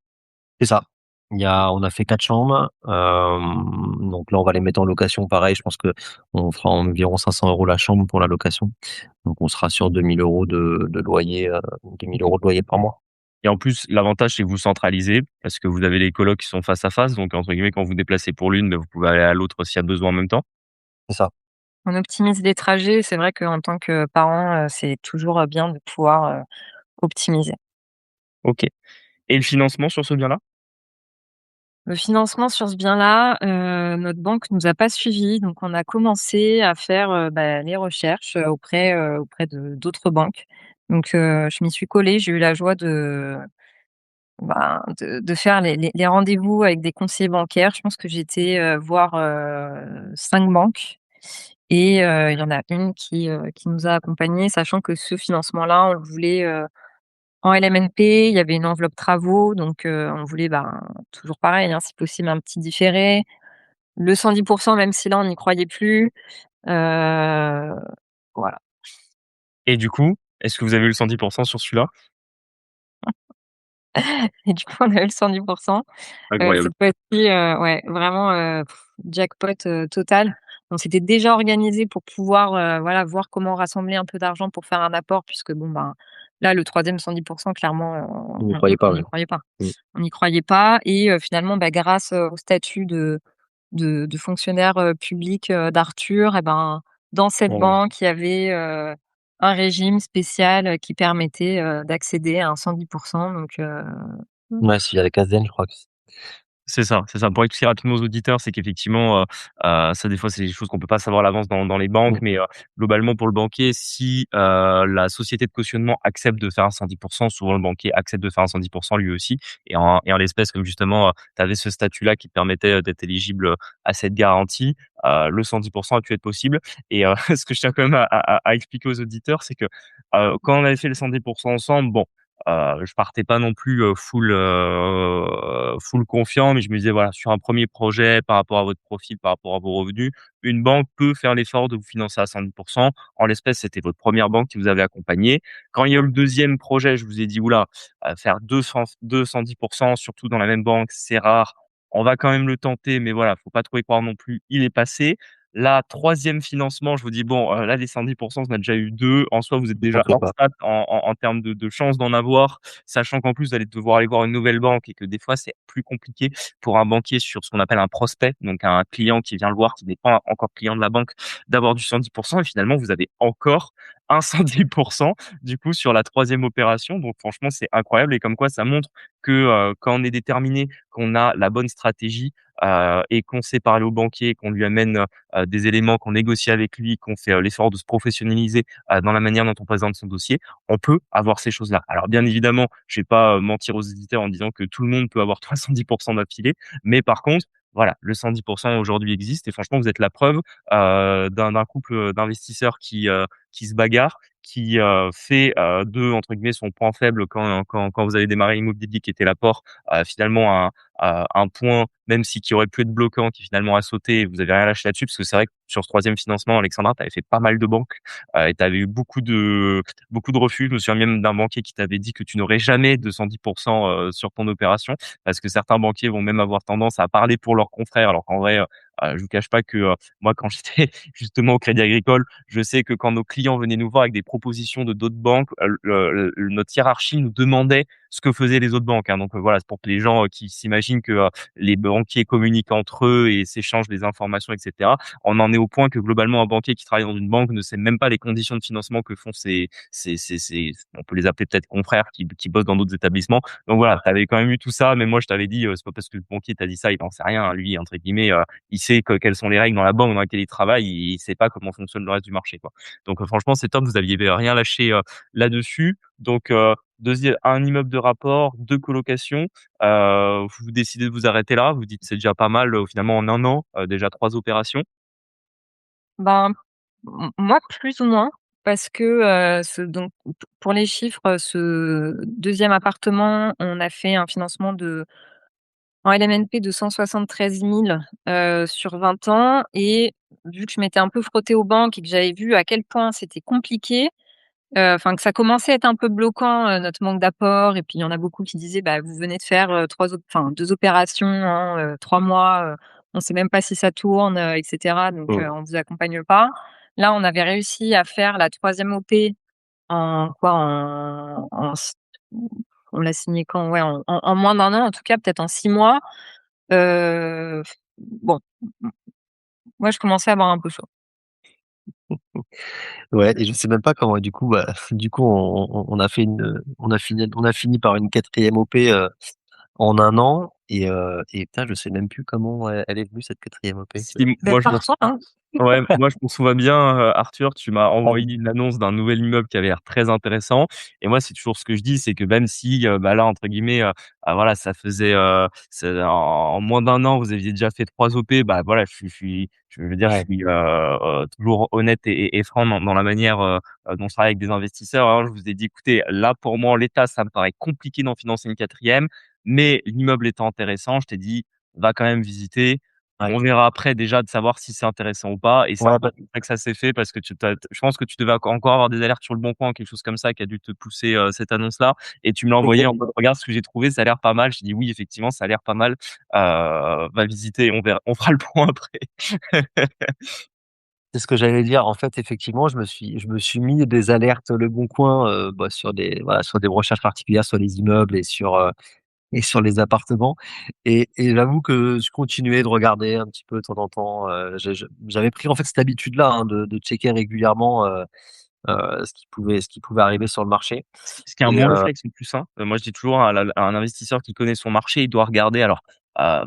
C'est ça. On a fait 4 chambres, donc là, on va les mettre en location pareil. Je pense qu'on fera environ 500 € la chambre pour la location. Donc on sera sur 2 000 € de loyer, 2 000 € de loyer par mois. Et en plus, l'avantage, c'est que vous centralisez parce que vous avez les colocs qui sont face à face. Donc, entre guillemets, quand vous déplacez pour l'une, vous pouvez aller à l'autre s'il y a besoin en même temps. C'est ça. On optimise les trajets. C'est vrai qu'en tant que parent, c'est toujours, bien de pouvoir, optimiser. OK. Et le financement sur ce bien-là? Le financement sur ce bien-là, notre banque nous a pas suivis, donc on a commencé à faire, les recherches, auprès de d'autres banques. Donc je m'y suis collée. J'ai eu la joie de faire les rendez-vous avec des conseillers bancaires. Je pense que j'ai été, voir, 5 banques et il y en a une qui nous a accompagnés, sachant que ce financement-là, on le voulait, en LMNP. Il y avait une enveloppe travaux, donc on voulait, toujours pareil, hein, si possible un petit différé. Le 110 même si là on n'y croyait plus, heu, voilà. Et du coup, est-ce que vous avez eu le 110 sur celui-là? Et du coup on a eu le 110. Incroyable. Cette fois-ci, ouais, vraiment, jackpot, total. On s'était déjà organisé pour pouvoir, voilà, voir comment rassembler un peu d'argent pour faire un apport puisque bon, là le troisième 110 clairement, Vous n'y croyez pas, on n'y ouais. croyait pas. Mmh. On n'y croyait pas et finalement, grâce, au statut de fonctionnaire, public, d'Arthur et dans cette Ouais. banque, il y avait, un régime spécial, qui permettait, d'accéder à un 110 donc Ouais, s'il y a la CASDEN, je crois que C'est ça, c'est ça. Pour expliquer rapidement aux auditeurs, c'est qu'effectivement, ça des fois, c'est des choses qu'on peut pas savoir à l'avance dans les banques, mmh, mais globalement pour le banquier, si, la société de cautionnement accepte de faire un 110, souvent le banquier accepte de faire un 110 lui aussi. Et en l'espèce, comme justement, tu avais ce statut-là qui te permettait, d'être éligible, à cette garantie, le 110 a pu être possible. Et ce que je tiens quand même à expliquer aux auditeurs, c'est que, quand on avait fait le 110 ensemble, bon, je partais pas non plus, full confiant, mais je me disais voilà, sur un premier projet, par rapport à votre profil, par rapport à vos revenus, une banque peut faire l'effort de vous financer à 110. En l'espèce, c'était votre première banque qui vous avait accompagné. Quand il y a eu le deuxième projet, je vous ai dit: «Ouh faire 210 surtout dans la même banque, c'est rare. On va quand même le tenter, mais voilà, faut pas trop y croire non plus». Il est passé. Là, troisième financement, je vous dis: «Bon, là, les 110 on a déjà eu 2. En soi, vous êtes j'en déjà fais hors pas. stade en termes de chances d'en avoir, sachant qu'en plus, vous allez devoir aller voir une nouvelle banque et que des fois, c'est plus compliqué pour un banquier sur ce qu'on appelle un prospect, donc un client qui vient le voir, qui n'est pas encore client de la banque, d'avoir du 110 et finalement, vous avez encore un 110 du coup, sur la troisième opération. Donc franchement, c'est incroyable et comme quoi ça montre que, quand on est déterminé, qu'on a la bonne stratégie, et qu'on sait parler au banquier, qu'on lui amène, des éléments, qu'on négocie avec lui, qu'on fait, l'effort de se professionnaliser, dans la manière dont on présente son dossier, on peut avoir ces choses-là. Alors bien évidemment, je vais pas, mentir aux éditeurs en disant que tout le monde peut avoir 310 d'affilée, mais par contre, voilà, le 110 aujourd'hui existe et franchement, vous êtes la preuve, d'un couple, d'investisseurs qui se bagarre, qui, fait, de entre guillemets «son point faible» quand vous avez démarré l'immobilier qui était l'apport, finalement un point, même si qui aurait pu être bloquant, qui finalement a sauté et vous avez rien lâché là-dessus. Parce que c'est vrai que sur ce troisième financement, Alexandra, tu avais fait pas mal de banques, et tu avais eu beaucoup de refus. Je me souviens même d'un banquier qui t'avait dit que tu n'aurais jamais de 110 sur ton opération, parce que certains banquiers vont même avoir tendance à parler pour leurs confrères, alors qu'en vrai, je vous cache pas que, moi quand j'étais justement au Crédit Agricole, je sais que quand nos clients venaient nous voir avec des propositions de d'autres banques, notre hiérarchie nous demandait ce que faisaient les autres banques, hein. Donc, voilà, c'est pour que les gens, qui s'imaginent que, les banquiers communiquent entre eux et s'échangent des informations et cetera. On en est au point que globalement un banquier qui travaille dans une banque ne sait même pas les conditions de financement que font ses on peut les appeler peut-être confrères qui bossent dans d'autres établissements. Donc voilà, tu avais quand même eu tout ça, mais moi je t'avais dit, c'est pas parce que le banquier t'a dit ça, il en sait rien, hein. Lui, entre guillemets, il sait quelles sont les règles dans la banque dans laquelle il travaille, il sait pas comment fonctionne le reste du marché, quoi. Donc, franchement, c'est top, vous aviez rien lâché, là-dessus. Donc, un immeuble de rapport, 2 colocations, vous décidez de vous arrêter là. Vous dites: «C'est déjà pas mal, finalement en un an, déjà 3 opérations». Ben, moi plus ou moins parce que, pour les chiffres, ce deuxième appartement, on a fait un financement en LMNP de 173 000, sur 20 ans et vu que je m'étais un peu frottée aux banques et que j'avais vu à quel point c'était compliqué, enfin que ça commençait à être un peu bloquant, notre manque d'apport et puis il y en a beaucoup qui disaient: «Bah, vous venez de faire, 3 op enfin 2 opérations en, 3 mois, on sait même pas si ça tourne, et cetera, donc Mmh. on vous accompagne pas. Là, on avait réussi à faire la 3e OP en quoi? En s on l'a signé quand? Ouais, en moins d'1 an, en tout cas, peut-être en 6 mois. Heu, bon, moi, je commençais à avoir un peu chaud. Ouais et je sais même pas comment du coup, bah, du coup on a fait on a fini par une 4e OP, en 1 an et putain je sais même plus comment elle est venue cette 4e OP. Si, Beh, moi je m'en par toi, hein. Ouais, moi je m'en souviens bien, Arthur, tu m'as Ah envoyé une annonce d'un nouvel immeuble qui avait l'air très intéressant et moi, c'est toujours ce que je dis, c'est que même si, bah, là, entre guillemets, voilà, ça faisait, en moins d'un an, vous aviez déjà fait 3 OP, bah, voilà, je veux dire, je ouais, suis, toujours honnête et franc dans la manière, dont je travaille avec des investisseurs. Alors, je vous ai dit: «Écoutez, là, pour moi, en l'état, ça me paraît compliqué d'en financer une 4e, mais l'immeuble étant intéressant», je t'ai dit: «Va quand même visiter». ouais, On verra après déjà de savoir si c'est intéressant ou pas et c'est un ouais, peu bah comme ça que ça s'est fait parce que je pense que tu devais encore avoir des alertes sur le Bon Coin, quelque chose comme ça qui a dû te pousser, cette annonce-là et tu me l'as envoyé exa en mode: «Regarde ce que j'ai trouvé, ça a l'air pas mal». J'ai dit: «Oui, effectivement, ça a l'air pas mal, va visiter et on fera le point après». c'est ce que j'allais dire. En fait, effectivement, je me suis mis des alertes Le Bon Coin, bah, sur des recherches particulières sur les immeubles et sur les appartements et j'avoue que je continuais de regarder un petit peu de temps en temps, j'avais pris en fait cette habitude-là, hein, de checker régulièrement, ce qui pouvait arriver sur le marché Ce qui est un et bon réflexe en plus, hein. Moi, je dis toujours à un investisseur qui connaît son marché, il doit regarder alors,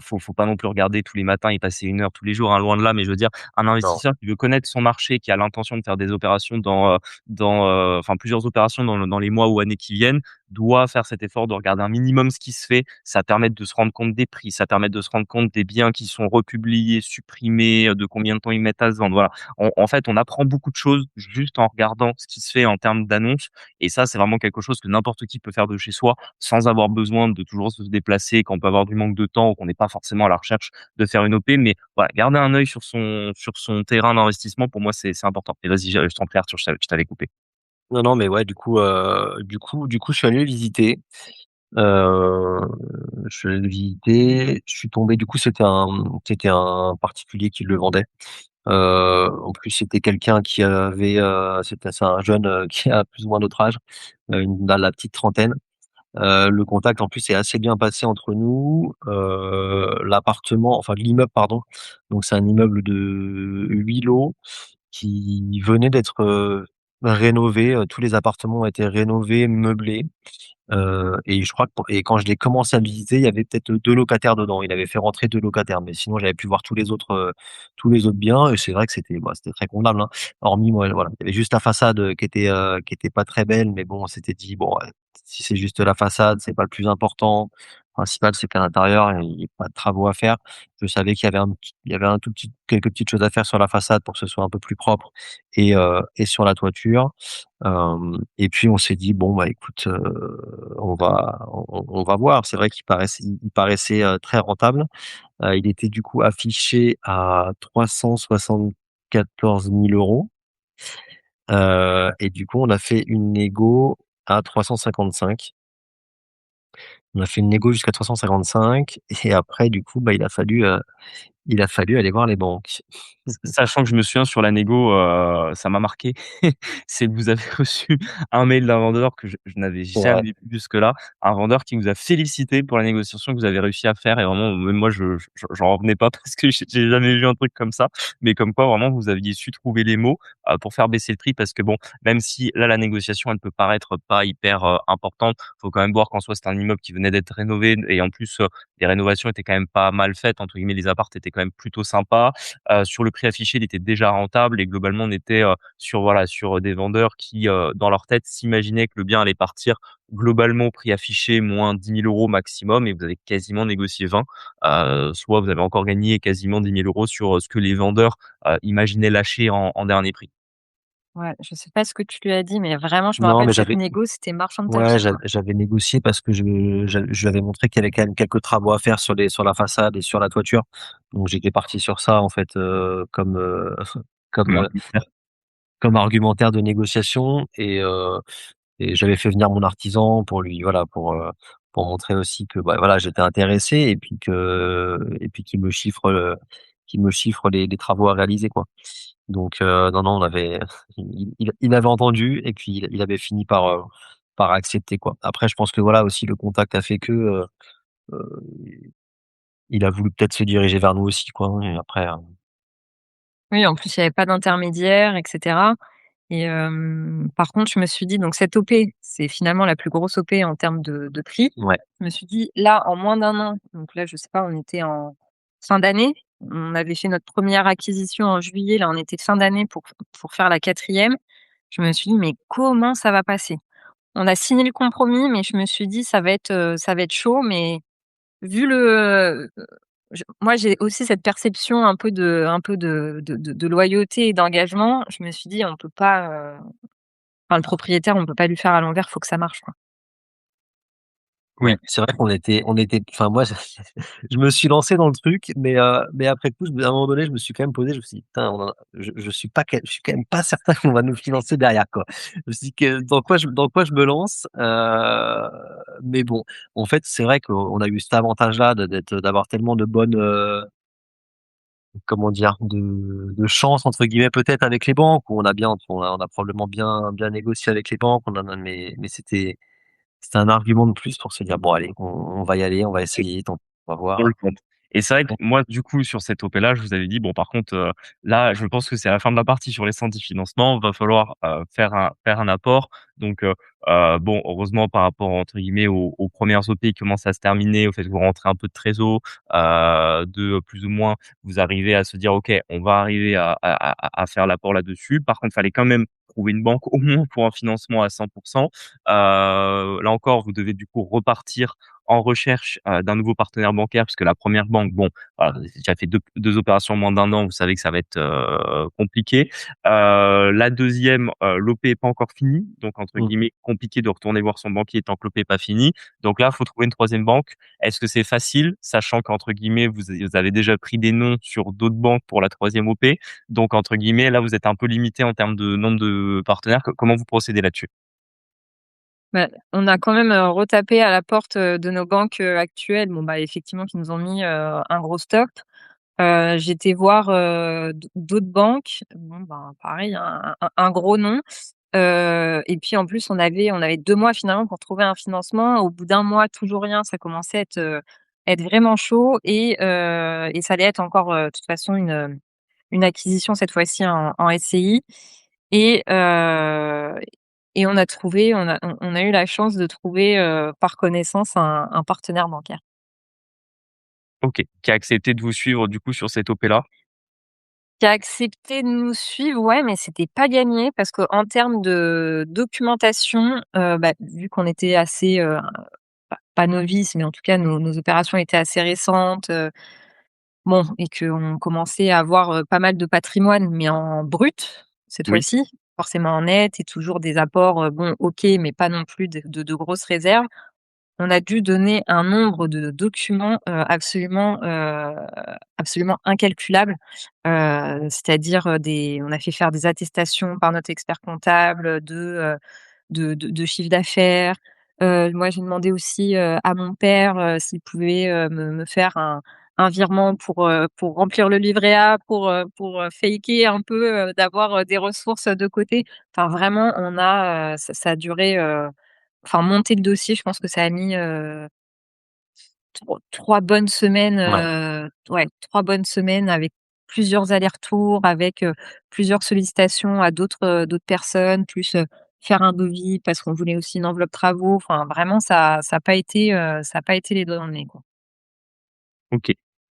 faut pas non plus regarder tous les matins et passer 1 heure tous les jours, hein, loin de là, mais je veux dire, un non, investisseur qui veut connaître son marché, qui a l'intention de faire des opérations enfin plusieurs opérations dans les mois ou années qui viennent, doit faire cet effort de regarder un minimum ce qui se fait. Ça permet de se rendre compte des prix, ça permet de se rendre compte des biens qui sont republiés, supprimés, de combien de temps ils mettent à se vendre, voilà. En fait, on apprend beaucoup de choses juste en regardant ce qui se fait en termes d'annonces et ça, c'est vraiment quelque chose que n'importe qui peut faire de chez soi, sans avoir besoin de toujours se déplacer, quand on peut avoir du manque de temps ou qu'on n'est pas forcément à la recherche de faire une OP. Mais voilà, garder un œil sur son terrain d'investissement, pour moi, c'est important. Et vas-y, je t'en prie Arthur, je t'avais coupé. non, non, mais ouais, du coup, je suis allé visiter, heu, je suis allé visiter, je suis tombé du coup, c'était un particulier qui le vendait. En plus, c'était quelqu'un qui avait, c'est un jeune, qui a plus ou moins notre âge, dans la petite trentaine. Le contact en plus est assez bien passé entre nous. L'appartement enfin l'immeuble pardon, donc c'est un immeuble de 8 lots qui venait d'être, rénové, tous les appartements ont été rénovés, meublés. Et je crois que et quand je l'ai commencé à le visiter, il y avait peut-être 2 locataires dedans. Il avait fait rentrer 2 locataires, mais sinon j'avais pu voir tous les autres biens et c'est vrai que c'était très convenable, hein. Hormis moi, voilà, il y avait juste la façade, qui était pas très belle, mais bon, on s'était dit: «Bon, si c'est juste la façade, c'est pas le plus important. Le principal, c'est qu'à l'intérieur, il y ait pas de travaux à faire». Je savais qu'il y avait un tout petit quelques petites choses à faire sur la façade pour que ce soit un peu plus propre et sur la toiture. Et puis on s'est dit: «Bon, bah, écoute, on va voir». C'est vrai il paraissait, très rentable. Il était du coup affiché à 374 000 €, et du coup on a fait une négo à 355. On a fait une négo jusqu'à 355 et après du coup, bah, il a fallu aller voir les banques. Sachant que je me souviens sur la négo, ça m'a marqué, c'est que vous avez reçu un mail d'un vendeur que je n'avais Ouais. jamais vu jusque-là. Un vendeur qui vous a félicité pour la négociation que vous avez réussi à faire et vraiment même moi j'en revenais pas parce que j'ai jamais vu un truc comme ça. Mais comme quoi vraiment vous aviez su trouver les mots, pour faire baisser le prix parce que bon, même si là la négociation elle peut paraître pas hyper, importante, faut quand même voir qu'en soi c'est un immeuble qui venait d'être rénové et en plus, les rénovations étaient quand même pas mal faites entre guillemets, les apparts étaient quand même plutôt sympas. Sur le prix affiché, il était déjà rentable et globalement, on était, sur des vendeurs qui, dans leur tête, s'imaginaient que le bien allait partir globalement au prix affiché moins 10 000 € maximum et vous avez quasiment négocié 20. Soit vous avez encore gagné quasiment 10 000 € sur, ce que les vendeurs, imaginaient lâcher en dernier prix. Ouais, je sais pas ce que tu lui as dit, mais vraiment, je me Non, rappelle mais cette négo, c'était marchand de ouais, tapis, quoi. j'avais négocié parce que je lui avais montré qu'il y avait quand même quelques travaux à faire sur la façade et sur la toiture. Donc j'étais parti sur ça en fait, comme, Comment? comme argumentaire de négociation et j'avais fait venir mon artisan pour lui voilà, pour montrer aussi que, bah, voilà, j'étais intéressé et puis qu'il me chiffre les travaux à réaliser, quoi. Donc non, non, on avait il avait entendu et puis il avait fini par accepter, quoi. Après je pense que, voilà, aussi le contact a fait que, heu, il a voulu peut-être se diriger vers nous aussi, quoi, et après, Oui, en plus, il y avait pas d'intermédiaire et cetera et par contre, je me suis dit donc cette OP, c'est finalement la plus grosse OP en termes de prix. ouais, Je me suis dit: «Là, en moins d'un an», donc là, je sais pas, on était en fin d'année. On avait fait notre première acquisition en juillet, là, on était fin d'année pour faire la quatrième. Je me suis dit: «Mais comment ça va passer?» On a signé le compromis, mais je me suis dit: ça va être chaud», mais vu le moi, j'ai aussi cette perception un peu de loyauté et d'engagement. Je me suis dit: «On peut pas, enfin, le propriétaire, on peut pas lui faire à l'envers, faut que ça marche, quoi». ouais. Oui. C'est vrai qu'on était enfin moi je me suis lancé dans le truc, mais après coup, à un moment donné, je me suis quand même posé, je me suis dit: «Putain, on en je suis quand même pas certain qu'on va nous financer derrière, quoi». Je me suis dit: «Que dans quoi je me lance?» Mais bon, en fait, c'est vrai qu'on a eu cet avantage-là d'avoir tellement de bonnes, comment dire? De «chance» entre guillemets peut-être avec les banques, où on a probablement bien négocié avec les banques, on en a mais c'était un argument de plus pour se dire: «Bon allez, on va y aller, on va essayer, tant pis, on va Pour le voir». compte. Et c'est vrai que moi, du coup, sur cette OP-là, je vous avais dit: «Bon, par contre, là, je pense que c'est la fin de la partie sur les centres de financement. Va falloir, faire un apport». Donc bon, heureusement, par rapport, entre guillemets, «aux 1res OP qui commencent à se terminer», au fait que vous rentrez un peu de trésor, de plus ou moins, vous arrivez à se dire: «OK, on va arriver à faire l'apport là-dessus». Par contre, il fallait quand même trouver une banque, au moins pour un financement à 100. Là encore, vous devez, du coup, repartir en recherche, d'un nouveau partenaire bancaire, parce que la première banque, bon, voilà, vous avez déjà fait deux opérations en moins d'un an, vous savez que ça va être, compliqué. La deuxième, l'OP est pas encore finie, donc entre Mmh. guillemets «compliqué» de retourner voir son banquier tant que l'OP est pas finie. Donc là, il faut trouver une troisième banque. Est-ce que c'est facile? Sachant qu'entre guillemets, vous avez déjà pris des noms sur d'autres banques pour la troisième OP. Donc entre guillemets, là, vous êtes un peu limité en termes de nombre de partenaires. Comment vous procédez là-dessus? Bah, on a quand même, retapé à la porte, de nos banques, actuelles, bon, bah, effectivement, qui nous ont mis, un gros stop. J'ai été voir, d'autres banques, bon, ben, pareil, hein, un gros nom, et puis en plus on avait 2 mois finalement pour trouver un financement. Au bout d'un mois, toujours rien, ça commençait à être vraiment chaud et ça allait être encore, de toute façon une acquisition cette fois-ci en SCI et heu et on a eu la chance de trouver, par connaissance un partenaire bancaire. OK. Qui a accepté de vous suivre, du coup, sur cette OP-là? Qui a accepté de nous suivre, ouais, mais c'était pas gagné parce qu'en termes de documentation, bah, vu qu'on était assez, pas novices, mais en tout cas nos opérations étaient assez récentes, bon et qu'on commençait à avoir, pas mal de patrimoine, mais en brut, cette Oui. fois-ci. Forcément en net et toujours des apports, bon OK, mais pas non plus de grosses réserves. On a dû donner un nombre de documents, absolument incalculable. C'est-à-dire, des on a fait faire des attestations par notre expert comptable, de chiffre d'affaires. Moi, j'ai demandé aussi, à mon père, s'il pouvait, me faire un virement pour remplir le livret A, pour faker un peu, d'avoir, des ressources, de côté. Enfin, vraiment, ça a duré, enfin, monter le dossier, je pense que ça a mis, 3 bonnes semaines, Ouais. ouais, 3 bonnes semaines avec plusieurs allers-retours, avec, plusieurs sollicitations à d'autres personnes, plus, faire un devis parce qu'on voulait aussi une enveloppe travaux. Enfin, vraiment ça a pas été les doigts dans le nez, quoi. OK.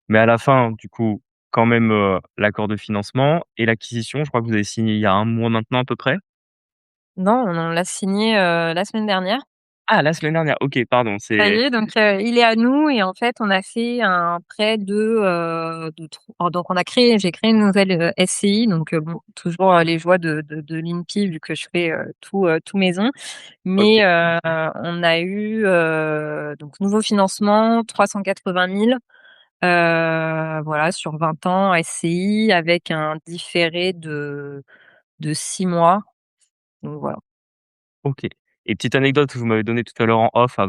Mais à la fin, du coup, quand même, l'accord de financement et l'acquisition, je crois que vous avez signé il y a un mois maintenant à peu près? Non, on l'a signé, la semaine dernière. Ah, la semaine dernière, OK, pardon, Ça y c'est est, donc il est à nous et en fait, on a fait un prêt donc j'ai créé une nouvelle, SCI donc bon, toujours, les joies de l'INPI vu que je fais, tout maison. Mais OK, on a eu, donc nouveau financement 380 000, voilà, sur 20 ans SCI avec un différé de 6 mois, donc voilà. OK. Et petite anecdote que vous m'avez donnée tout à l'heure en off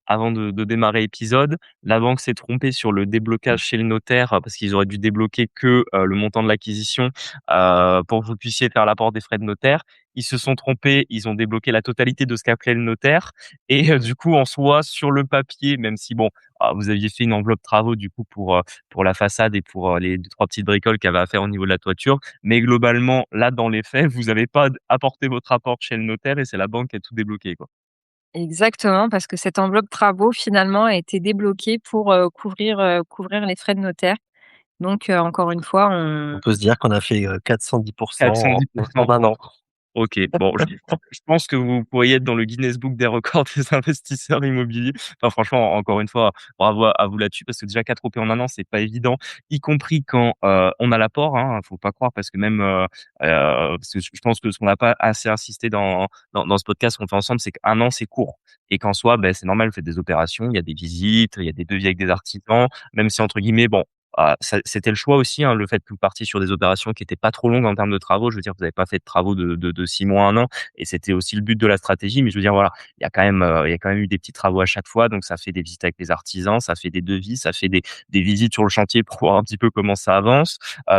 avant de démarrer l'épisode. La banque s'est trompée sur le déblocage chez le notaire, parce qu'ils auraient dû débloquer que, le montant de l'acquisition, pour que vous puissiez faire l'apport des frais de notaire. Ils se sont trompés, ils ont débloqué la totalité de ce qu'appelait le notaire et du coup, en soi, sur le papier, même si bon, vous aviez fait une enveloppe travaux du coup pour la façade et pour, les 2-3 petites bricoles qu'il y avait à faire au niveau de la toiture. Mais globalement, là, dans les faits, vous avez pas apporté votre apport chez le notaire et c'est la banque qui a tout débloqué, quoi. Exactement, parce que cette enveloppe travaux finalement a été débloquée pour, couvrir les frais de notaire. Donc, encore une fois, On on peut se dire qu'on a fait, 410 en 410. en 1 an. OK, bon, je pense que vous pourriez être dans le Guinness Book des records des investisseurs immobiliers. Enfin, franchement, encore une fois, bravo à vous là-dessus parce que déjà 4 OP en 1 an, c'est pas évident, y compris quand, on a l'apport, hein, faut pas croire parce que même, parce que je pense que ce qu'on n'a pas assez insisté dans ce podcast qu'on fait ensemble, c'est qu'1 an, c'est court et qu'en soi, beh, c'est normal, vous faites des opérations, il y a des visites, il y a des devis avec des artisans, même si entre guillemets, bon, ça c'était le choix aussi, hein, le fait que vous partiez sur des opérations qui étaient pas trop longues en termes de travaux. Je veux dire, vous avez pas fait de travaux de 6 mois, 1 an et c'était aussi le but de la stratégie. Mais je veux dire, voilà, il y a quand même eu des petits travaux à chaque fois. Donc ça fait des visites avec les artisans, ça fait des devis, ça fait des visites sur le chantier pour voir un petit peu comment ça avance.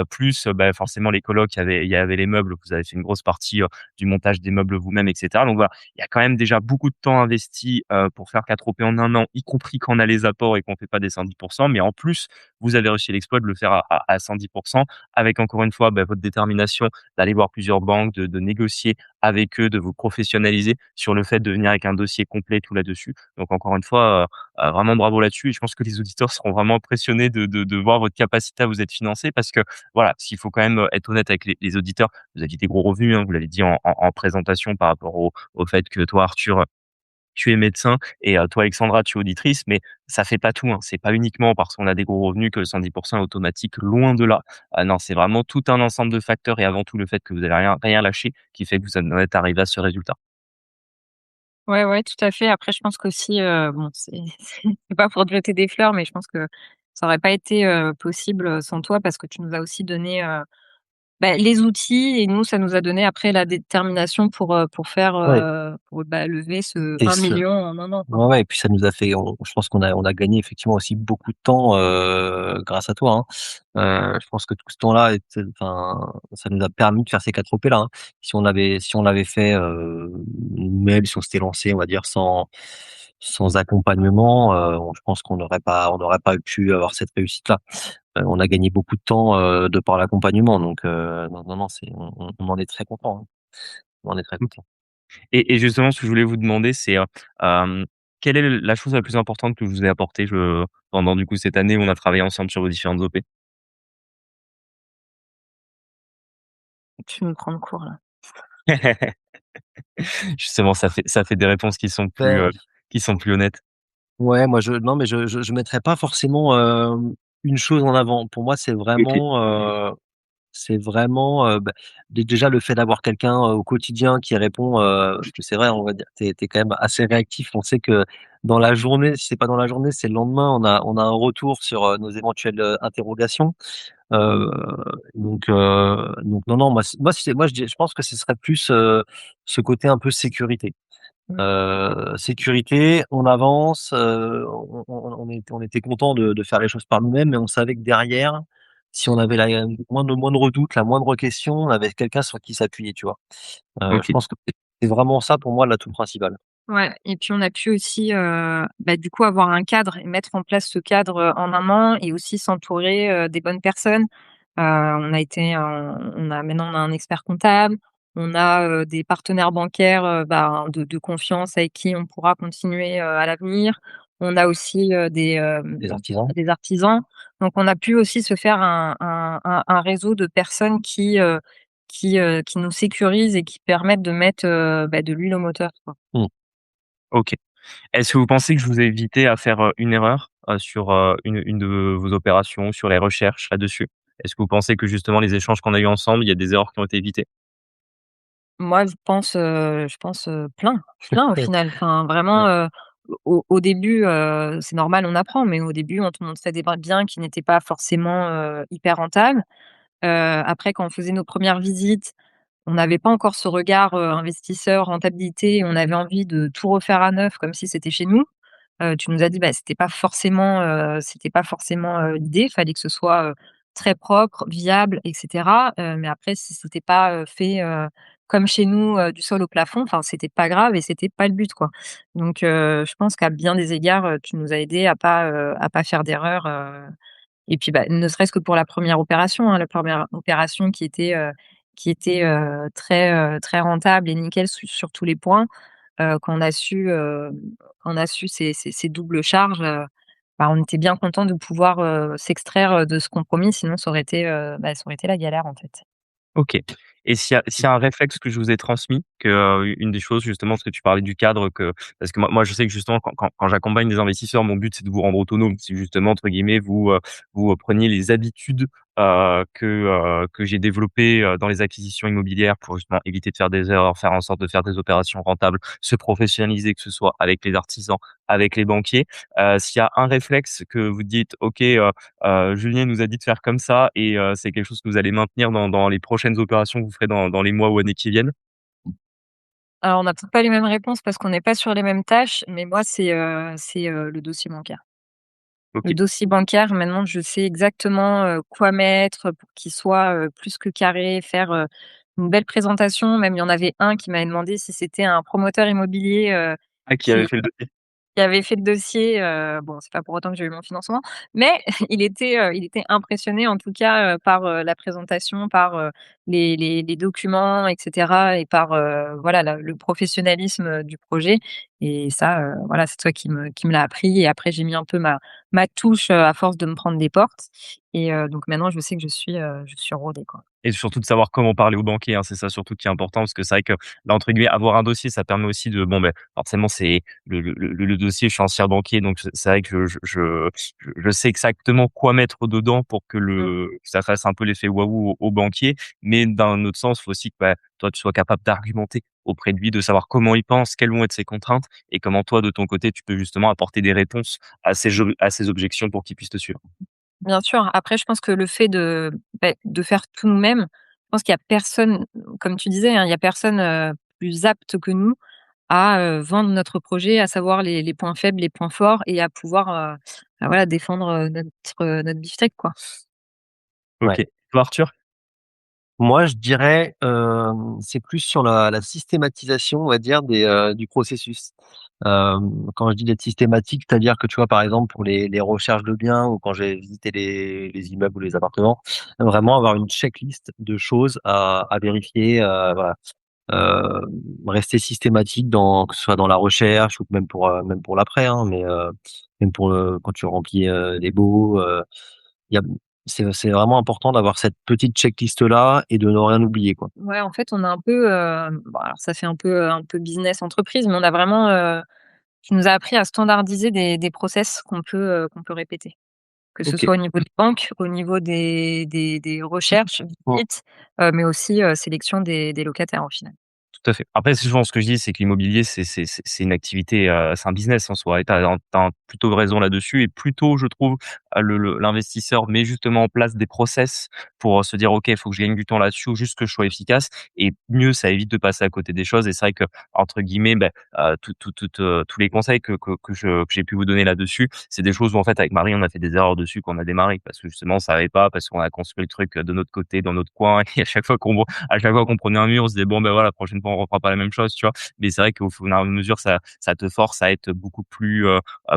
Plus, bah, forcément les colocs, il y avait les meubles. Vous avez fait une grosse partie, du montage des meubles vous-même et cetera. Donc voilà, il y a quand même déjà beaucoup de temps investi, pour faire 4 OP en 1 an, y compris quand on a les apports et qu'on fait pas des 110%. Mais en plus, vous avez réussi l'exploit de le faire à 110% avec encore une fois, bah, votre détermination d'aller voir plusieurs banques, de négocier avec eux, de vous professionnaliser sur le fait de venir avec un dossier complet tout là-dessus. Donc encore une fois, vraiment bravo là-dessus et je pense que les auditeurs seront vraiment impressionnés de voir votre capacité à vous être financé parce que voilà, s'il faut quand même, être honnête avec les auditeurs, vous aviez des gros revenus, hein, vous l'avez dit en présentation par rapport au fait que toi, Arthur, tu es médecin et toi Alexandra, tu es auditrice, mais ça fait pas tout, hein. C'est pas uniquement parce qu'on a des gros revenus que le 110 est automatique, loin de là. Non, c'est vraiment tout un ensemble de facteurs et avant tout le fait que vous avez rien lâché qui fait que vous en êtes arrivé à ce résultat. ouais, ouais, tout à fait. Après, je pense qu'aussi, bon, c'est pas pour te jeter des fleurs, mais je pense que ça aurait pas été, possible, sans toi parce que tu nous as aussi donné, bah, les outils et nous, ça nous a donné après la détermination pour faire, Ouais bah, lever ce et un ce million en 1 an, quoi. ouais, ouais et puis ça nous a fait je pense qu'on a gagné effectivement aussi beaucoup de temps, grâce à toi, hein. Je pense que tout ce temps-là était enfin, ça nous a permis de faire ces 4 OP là, hein. Si on l'avait fait, nous-mêmes, si on s'était lancé, on va dire sans accompagnement, je pense qu'on n'aurait pas pu avoir cette réussite-là. On a gagné beaucoup de temps, de par l'accompagnement donc non, non, non, on en est très content, hein. On en est très OK. content. Et justement, ce que je voulais vous demander, c'est, quelle est la chose la plus importante que je vous ai apportée pendant du coup cette année où on a travaillé ensemble sur vos différentes OP? Tu me prends de court, là. Justement, ça fait des réponses Beh, qui sont plus honnêtes. ouais, moi je non mais je mettrais pas forcément, une chose en avant. Pour moi, OK. bah, déjà le fait d'avoir quelqu'un, au quotidien qui répond, parce que c'est vrai, on va dire, tu es quand même assez réactif. On sait que dans la journée, si c'est pas dans la journée, c'est le lendemain, on a un retour sur, nos éventuelles, interrogations. Heu, donc non, non, moi je pense que ce serait plus, ce côté un peu sécurité. Sécurité, on avance, on était content de faire les choses par nous-mêmes, mais on savait que derrière, si on avait la moindre doute, la moindre question, on avait quelqu'un sur qui s'appuyer, tu vois? Je OK. pense que c'est vraiment ça pour moi l'atout principal. Ouais et puis on a pu aussi, bah, du coup avoir un cadre et mettre en place ce cadre, en amont et aussi s'entourer, des bonnes personnes. On a un expert comptable, on a, des partenaires bancaires, bah, de confiance avec qui on pourra continuer, à l'avenir. On a aussi, Les artisans? des artisans. Donc on a pu aussi se faire un réseau de personnes qui nous sécurisent et qui permettent de mettre, bah, de l'huile au moteur, quoi. Mmh. OK. Est-ce que vous pensez que je vous ai évité à faire, une erreur, sur, une de vos opérations, sur les recherches là-dessus? Est-ce que vous pensez que justement les échanges qu'on a eus ensemble, il y a des erreurs qui ont été évitées? Moi, je pense, plein au final. Enfin, Ouais. vraiment, au début, c'est normal, on apprend, mais au début, on te montrait des biens qui n'étaient pas forcément, hyper rentables. Après, quand on faisait nos premières visites, on n'avait pas encore ce regard, investisseur, rentabilité, on avait envie de tout refaire à neuf comme si c'était chez nous. Tu nous as dit, bah, c'était pas forcément, l'idée. Fallait que ce soit, très propre, viable et cetera, mais après si c'était pas, fait, comme chez nous, du sol au plafond, enfin, c'était pas grave et c'était pas le but, quoi. Donc je pense qu'à bien des égards, tu nous as aidés à pas faire d'erreur, et puis, bah, ne serait-ce que pour la première opération, hein, la première opération qui était très rentable et nickel sur tous les points, quand on a su ces doubles charges, bah, on était bien content de pouvoir, s'extraire, de ce compromis, sinon ça aurait été, bah, ça aurait été la galère, en fait. OK. Et s'il y a un réflexe que je vous ai transmis, que, une des choses justement, parce que tu parlais du cadre que parce que moi je sais que justement quand j'accompagne des investisseurs, mon but c'est de vous rendre autonome. C'est justement entre guillemets vous preniez les habitudes, que j'ai développées, dans les acquisitions immobilières pour justement éviter de faire des erreurs, faire en sorte de faire des opérations rentables, se professionnaliser, que ce soit avec les artisans, avec les banquiers. S'il y a un réflexe que vous dites: «OK, Julien nous a dit de faire comme ça et c'est quelque chose que vous allez maintenir dans les prochaines opérations que vous ferez dans les mois ou années qui viennent». Alors on n'a peut-être pas les mêmes réponses parce qu'on n'est pas sur les mêmes tâches, mais moi c'est le dossier bancaire. Le OK. dossier bancaire, maintenant, je sais exactement, quoi mettre pour qu'il soit, plus que carré, faire, une belle présentation. Même il y en avait un qui m'avait demandé si c'était un promoteur immobilier, Ah, qui avait qui fait le dossier. qui avait fait le dossier, bon, c'est pas pour autant que j'ai eu mon financement, mais il était impressionné en tout cas, par, la présentation, par, les documents et cetera et par, voilà le professionnalisme, du projet et ça, voilà, c'est toi qui me l'a appris et après j'ai mis un peu ma touche, à force de me prendre des portes et donc maintenant je sais que je suis rodée, quoi. Et surtout de savoir comment parler aux banquiers, hein, c'est ça surtout qui est important parce que c'est vrai que là, entre guillemets, avoir un dossier, ça permet aussi de bon, beh, forcément, c'est le dossier, je suis ancien banquier, donc c'est vrai que je sais exactement quoi mettre dedans pour Mmh. que ça fasse un peu l'effet waouh aux banquiers. Mais d'un autre sens, il faut aussi que, bah, toi, tu sois capable d'argumenter auprès de lui, de savoir comment il pense, quelles vont être ses contraintes et comment toi, de ton côté, tu peux justement apporter des réponses à ces objections pour qu'il puisse te suivre. Bien sûr, après je pense que le fait de faire tout nous-mêmes, je pense qu'il y a personne, comme tu disais, hein, il y a personne, plus apte que nous à, vendre notre projet, à savoir les points faibles, les points forts et à pouvoir, bah, voilà défendre, notre beefsteak, quoi. Ouais. OK. Toi, Arthur? Moi, je dirais, c'est plus sur la systématisation, on va dire, du processus. Quand je dis d'être systématique, c'est-à-dire que, tu vois, par exemple, pour les recherches de biens ou quand j'ai visité les immeubles ou les appartements, vraiment avoir une checklist de choses à vérifier, voilà. Heu, Rester systématique dans que ce soit dans la recherche ou même pour l'après, hein, mais même pour, quand tu remplis, les baux, il y a c'est vraiment important d'avoir cette petite checklist là et de ne rien oublier, quoi. Ouais, en fait, on a un peu, bon alors ça fait un peu business entreprise, mais on a vraiment, tu nous as appris à standardiser des process qu'on peut répéter. Que ce OK. soit au niveau des banques, au niveau des recherches, Mmh. visites, mais aussi, sélection des locataires, au final. Tout à fait. Après, c'est souvent ce que je dis, c'est que l'immobilier, c'est une activité, c'est un business en soi et tu as plutôt raison là-dessus et plutôt, je trouve, l'investisseur met justement en place des process pour, se dire: «OK, il faut que je gagne du temps là-dessus ou juste que je sois efficace» et mieux ça évite de passer à côté des choses et c'est vrai que entre guillemets, beh, tous les conseils que j'ai pu vous donner là-dessus, c'est des choses où en fait avec Marie, on a fait des erreurs dessus quand on a démarré parce que justement ça allait pas, parce qu'on a construit le truc, de notre côté, dans notre coin et à chaque fois qu'on prenait un mur, on se disait: «Bon, ben, voilà, la prochaine fois, on refera pas la même chose», tu vois? Mais c'est vrai qu'au fur et à mesure, ça te force à être beaucoup plus,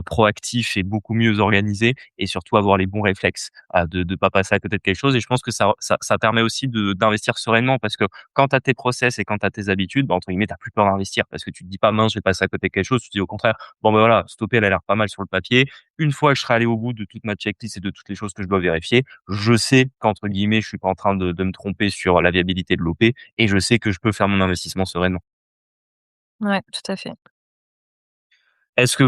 proactif et beaucoup mieux organisé et surtout avoir les bons réflexes, de pas passer à côté de quelque chose et je pense que ça permet aussi d'investir sereinement parce que quand tu as tes process et quand tu as tes habitudes, bah, entre guillemets, tu as plus peur d'investir parce que tu te dis pas: «Mince, je vais passer à côté de quelque chose». Tu te dis au contraire: «Bon, ben, voilà, stopper, elle a l'air pas mal sur le papier. Une fois que je serai allé au bout de toute ma checklist et de toutes les choses que je dois vérifier, je sais qu'entre guillemets, je suis pas en train de me tromper sur la viabilité de l'OP et je sais que je peux faire mon investissement sereinement. Ouais, tout à fait. Est-ce que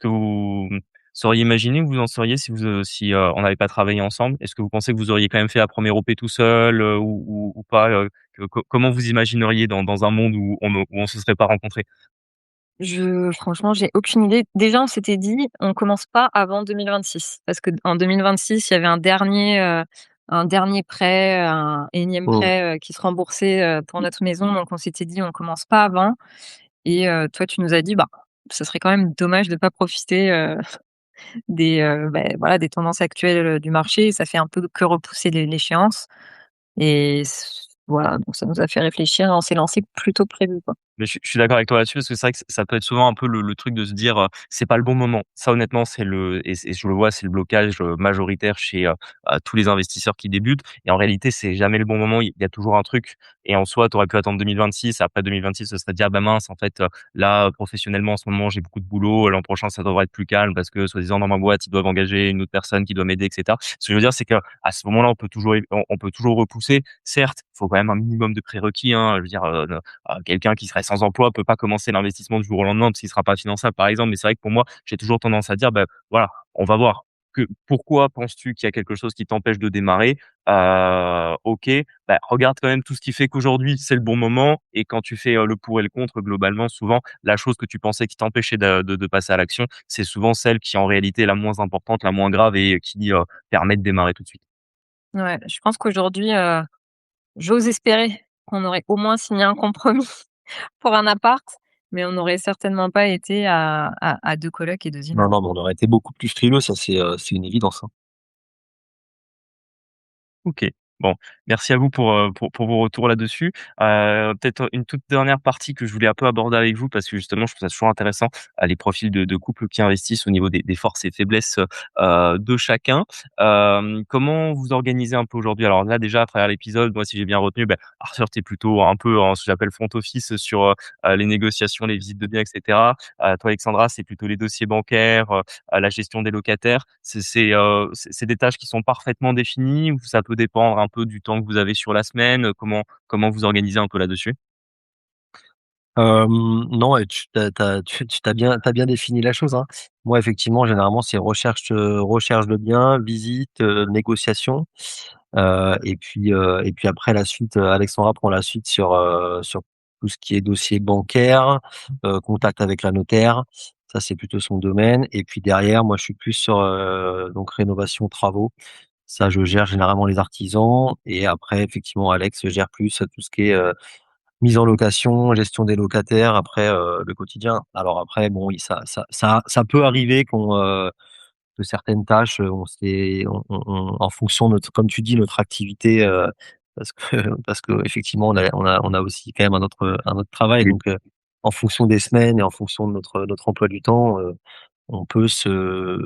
vous sauriez imaginer où vous en seriez si on n'avait pas travaillé ensemble? Est-ce que vous pensez que vous auriez quand même fait la première OP tout seul, ou pas, comment vous imagineriez dans un monde où on se serait pas rencontrés? Franchement, j'ai aucune idée. Déjà, on s'était dit: «On commence pas avant 2026» parce qu'en 2026, il y avait un dernier prêt, un énième Mmh. prêt, qui se remboursait, pour notre maison, donc on s'était dit: «On commence pas avant» et toi, tu nous as dit: «Bah, ce serait quand même dommage de pas profiter, voilà, des tendances actuelles, du marché. Ça fait un peu que repousser l'échéance et voilà, donc ça nous a fait réfléchir et on s'est lancé plus tôt que prévu, quoi. Mais je suis d'accord avec toi là-dessus parce que c'est vrai que ça peut être souvent un peu le truc de se dire, «C'est pas le bon moment». Ça honnêtement, c'est le et je le vois, c'est le blocage, majoritaire chez, tous les investisseurs qui débutent et en réalité, c'est jamais le bon moment. Il y a toujours un truc et en soi, tu aurais pu attendre 2026. Après 2026, ce serait dire: «Ah bah mince, en fait, là, professionnellement, en ce moment, j'ai beaucoup de boulot. L'an prochain, ça devrait être plus calme parce que soi-disant dans ma boîte, ils doivent engager une autre personne qui doit m'aider» et cetera. Ce que je veux dire, c'est qu'à ce moment-là, on peut toujours repousser. Certes, il faut quand même un minimum de prérequis, hein. Je veux dire, quelqu'un qui serait sans emploi peut pas commencer l'investissement du jour au lendemain parce qu'il sera pas finançable, par exemple. Mais c'est vrai que pour moi, j'ai toujours tendance à dire, bah, voilà, on va voir pourquoi penses-tu qu'il y a quelque chose qui t'empêche de démarrer? OK, bah, regarde quand même tout ce qui fait qu'aujourd'hui, c'est le bon moment et quand tu fais, le pour et le contre, globalement, souvent, la chose que tu pensais qui t'empêchait de passer à l'action, c'est souvent celle qui, en réalité, est la moins importante, la moins grave et qui, permet de démarrer tout de suite. Ouais, je pense qu'aujourd'hui, j'ose espérer qu'on aurait au moins signé un compromis pour un appart, mais on n'aurait certainement pas été à 2 colocs et 2 Non, immeubles. non, mais on aurait été beaucoup plus frileux, ça c'est une évidence, hein. OK. Bon, merci à vous pour vos retours là-dessus. Peut-être une toute dernière partie que je voulais un peu aborder avec vous parce que justement je trouve ça toujours intéressant, les profils de couples qui investissent au niveau des forces et faiblesses, de chacun. Comment vous organisez un peu aujourd'hui? Alors là déjà à travers l'épisode, moi si j'ai bien retenu, bah, Arthur tu es plutôt un peu en ce que j'appelle front office sur, les négociations, les visites de biens et cetera. Toi Alexandra, c'est plutôt les dossiers bancaires, à la gestion des locataires. C'est des tâches qui sont parfaitement définies ou ça peut dépendre un peu du temps que vous avez sur la semaine? Comment vous organisez un peu là-dessus? Non et tu t'as bien défini la chose, hein. Moi, effectivement, généralement, c'est recherche de biens, visite, négociation, et puis après la suite, Alexandra prend la suite sur tout ce qui est dossier bancaire, contact avec la notaire. Ça, c'est plutôt son domaine et puis derrière, moi, je suis plus sur, donc rénovation, travaux. Ça, je gère généralement les artisans et après effectivement, Alex gère plus tout ce qui est, mise en location, gestion des locataires, après, le quotidien. Alors après, bon, oui, ça peut arriver que certaines tâches, on en fonction de notre comme tu dis, notre activité, parce que parce qu'effectivement, on a aussi quand même un autre travail Oui. donc en fonction des semaines et en fonction de notre emploi du temps, on peut se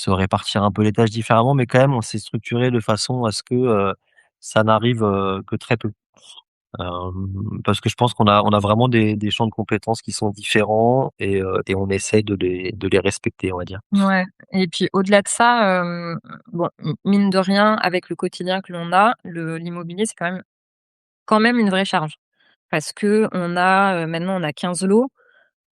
répartir un peu les tâches différemment, mais quand même, on s'est structuré de façon à ce que, ça n'arrive, que très peu. Parce que je pense qu'on a vraiment des champs de compétences qui sont différents et on essaye de les respecter, on va dire. Ouais et puis au-delà de ça, bon, mine de rien, avec le quotidien que l'on a, l'immobilier, c'est quand même une vraie charge. Parce qu'on a, maintenant on a 15 lots,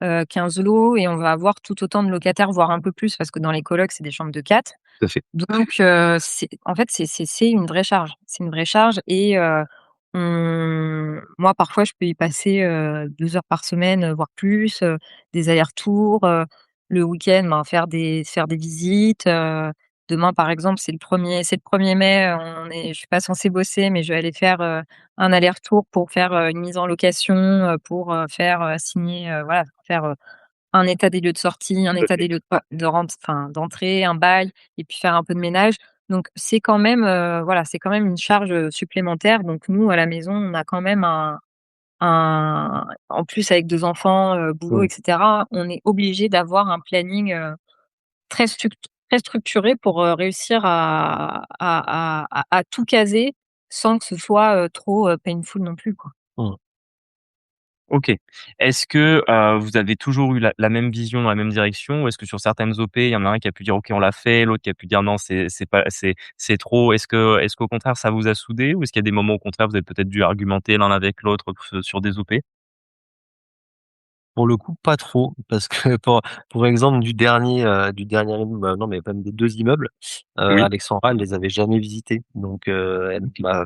15 lots et on va avoir tout autant de locataires, voire un peu plus parce que dans les colocs, c'est des chambres de 4. Tout à fait. Donc c'est en fait, c'est une vraie charge. C'est une vraie charge et moi, parfois, je peux y passer, 2 heures par semaine, voire plus, des allers-retours, le week-end, ben, faire des visites, demain, par exemple, c'est le 1er mai, je suis pas censée bosser, mais je vais aller faire, un aller-retour pour faire, une mise en location, pour, faire, signer, voilà, faire, un état des lieux de sortie, un Tout à état fait. des lieux de rent enfin d'entrée, un bail et puis faire un peu de ménage. Donc c'est quand même, voilà, c'est quand même une charge, supplémentaire. Donc nous, à la maison, on a quand même en plus avec 2 enfants, boulot Mmh. et cetera, on est obligé d'avoir un planning, très structuré pour, réussir à tout caser sans que ce soit, trop, painful non plus, quoi. Mmh. OK. Est-ce que, vous avez toujours eu la même vision dans la même direction? Ou est-ce que sur certaines OP, il y en a un qui a pu dire: «OK, on l'a fait», l'autre qui a pu dire: «Non, c'est pas c'est trop». Est-ce qu'au contraire ça vous a soudés? Ou est-ce qu'il y a des moments au contraire vous avez peut-être dû argumenter l'un avec l'autre sur des OP? Pour le coup, pas trop, parce que pour exemple du dernier immeuble, non, mais même des 2 immeubles, Oui. Alexandra, elle les avait jamais visités. Donc, elle m'a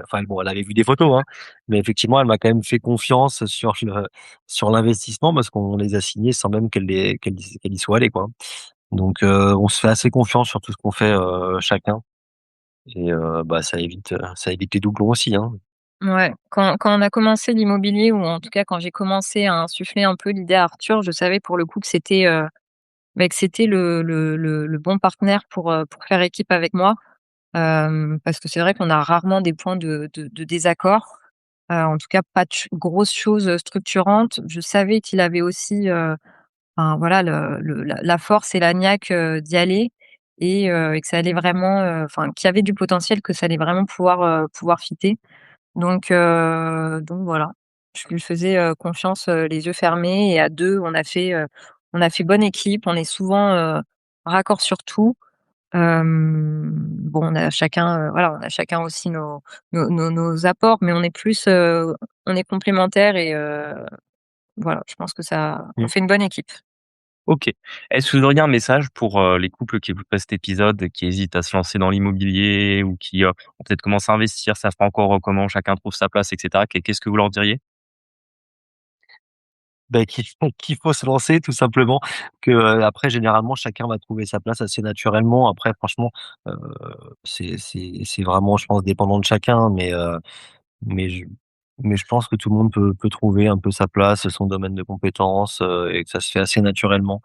enfin bon, elle avait vu des photos, hein, mais effectivement, elle m'a quand même fait confiance sur l'investissement parce qu'on les a signés sans même qu'elle y soit allée, quoi. Donc, on se fait assez confiance sur tout ce qu'on fait, chacun et bah, ça évite les doublons aussi, hein. Ouais, quand on a commencé l'immobilier ou en tout cas quand j'ai commencé à insuffler un peu l'idée à Arthur, je savais pour le coup que c'était le bon partenaire pour faire équipe avec moi. Parce que c'est vrai qu'on a rarement des points de désaccord. En tout cas pas de grosses choses, structurantes. Je savais qu'il avait aussi, enfin voilà la force et la niaque, d'y aller et que ça allait vraiment, enfin qu'il y avait du potentiel, que ça allait vraiment pouvoir fitter. Donc voilà, je lui faisais, confiance, les yeux fermés et à 2 on a fait bonne équipe. On est souvent, raccord sur tout. Bon, on a chacun aussi nos apports, mais on est complémentaires et voilà, je pense que ça on Mmh. fait une bonne équipe. OK. Est-ce que vous auriez un message pour, les couples qui écoutent cet épisode, qui hésitent à se lancer dans l'immobilier ou qui, ont peut-être commencé à investir, savent pas encore, comment chacun trouve sa place et cetera? Qu'est-ce que vous leur diriez? Bah, qu'il faut se lancer tout simplement, que, après généralement chacun va trouver sa place assez naturellement. Après franchement, heu, c'est vraiment je pense dépendant de chacun, mais je mais je pense que tout le monde peut trouver un peu sa place, son domaine de compétences, et que ça se fait assez naturellement.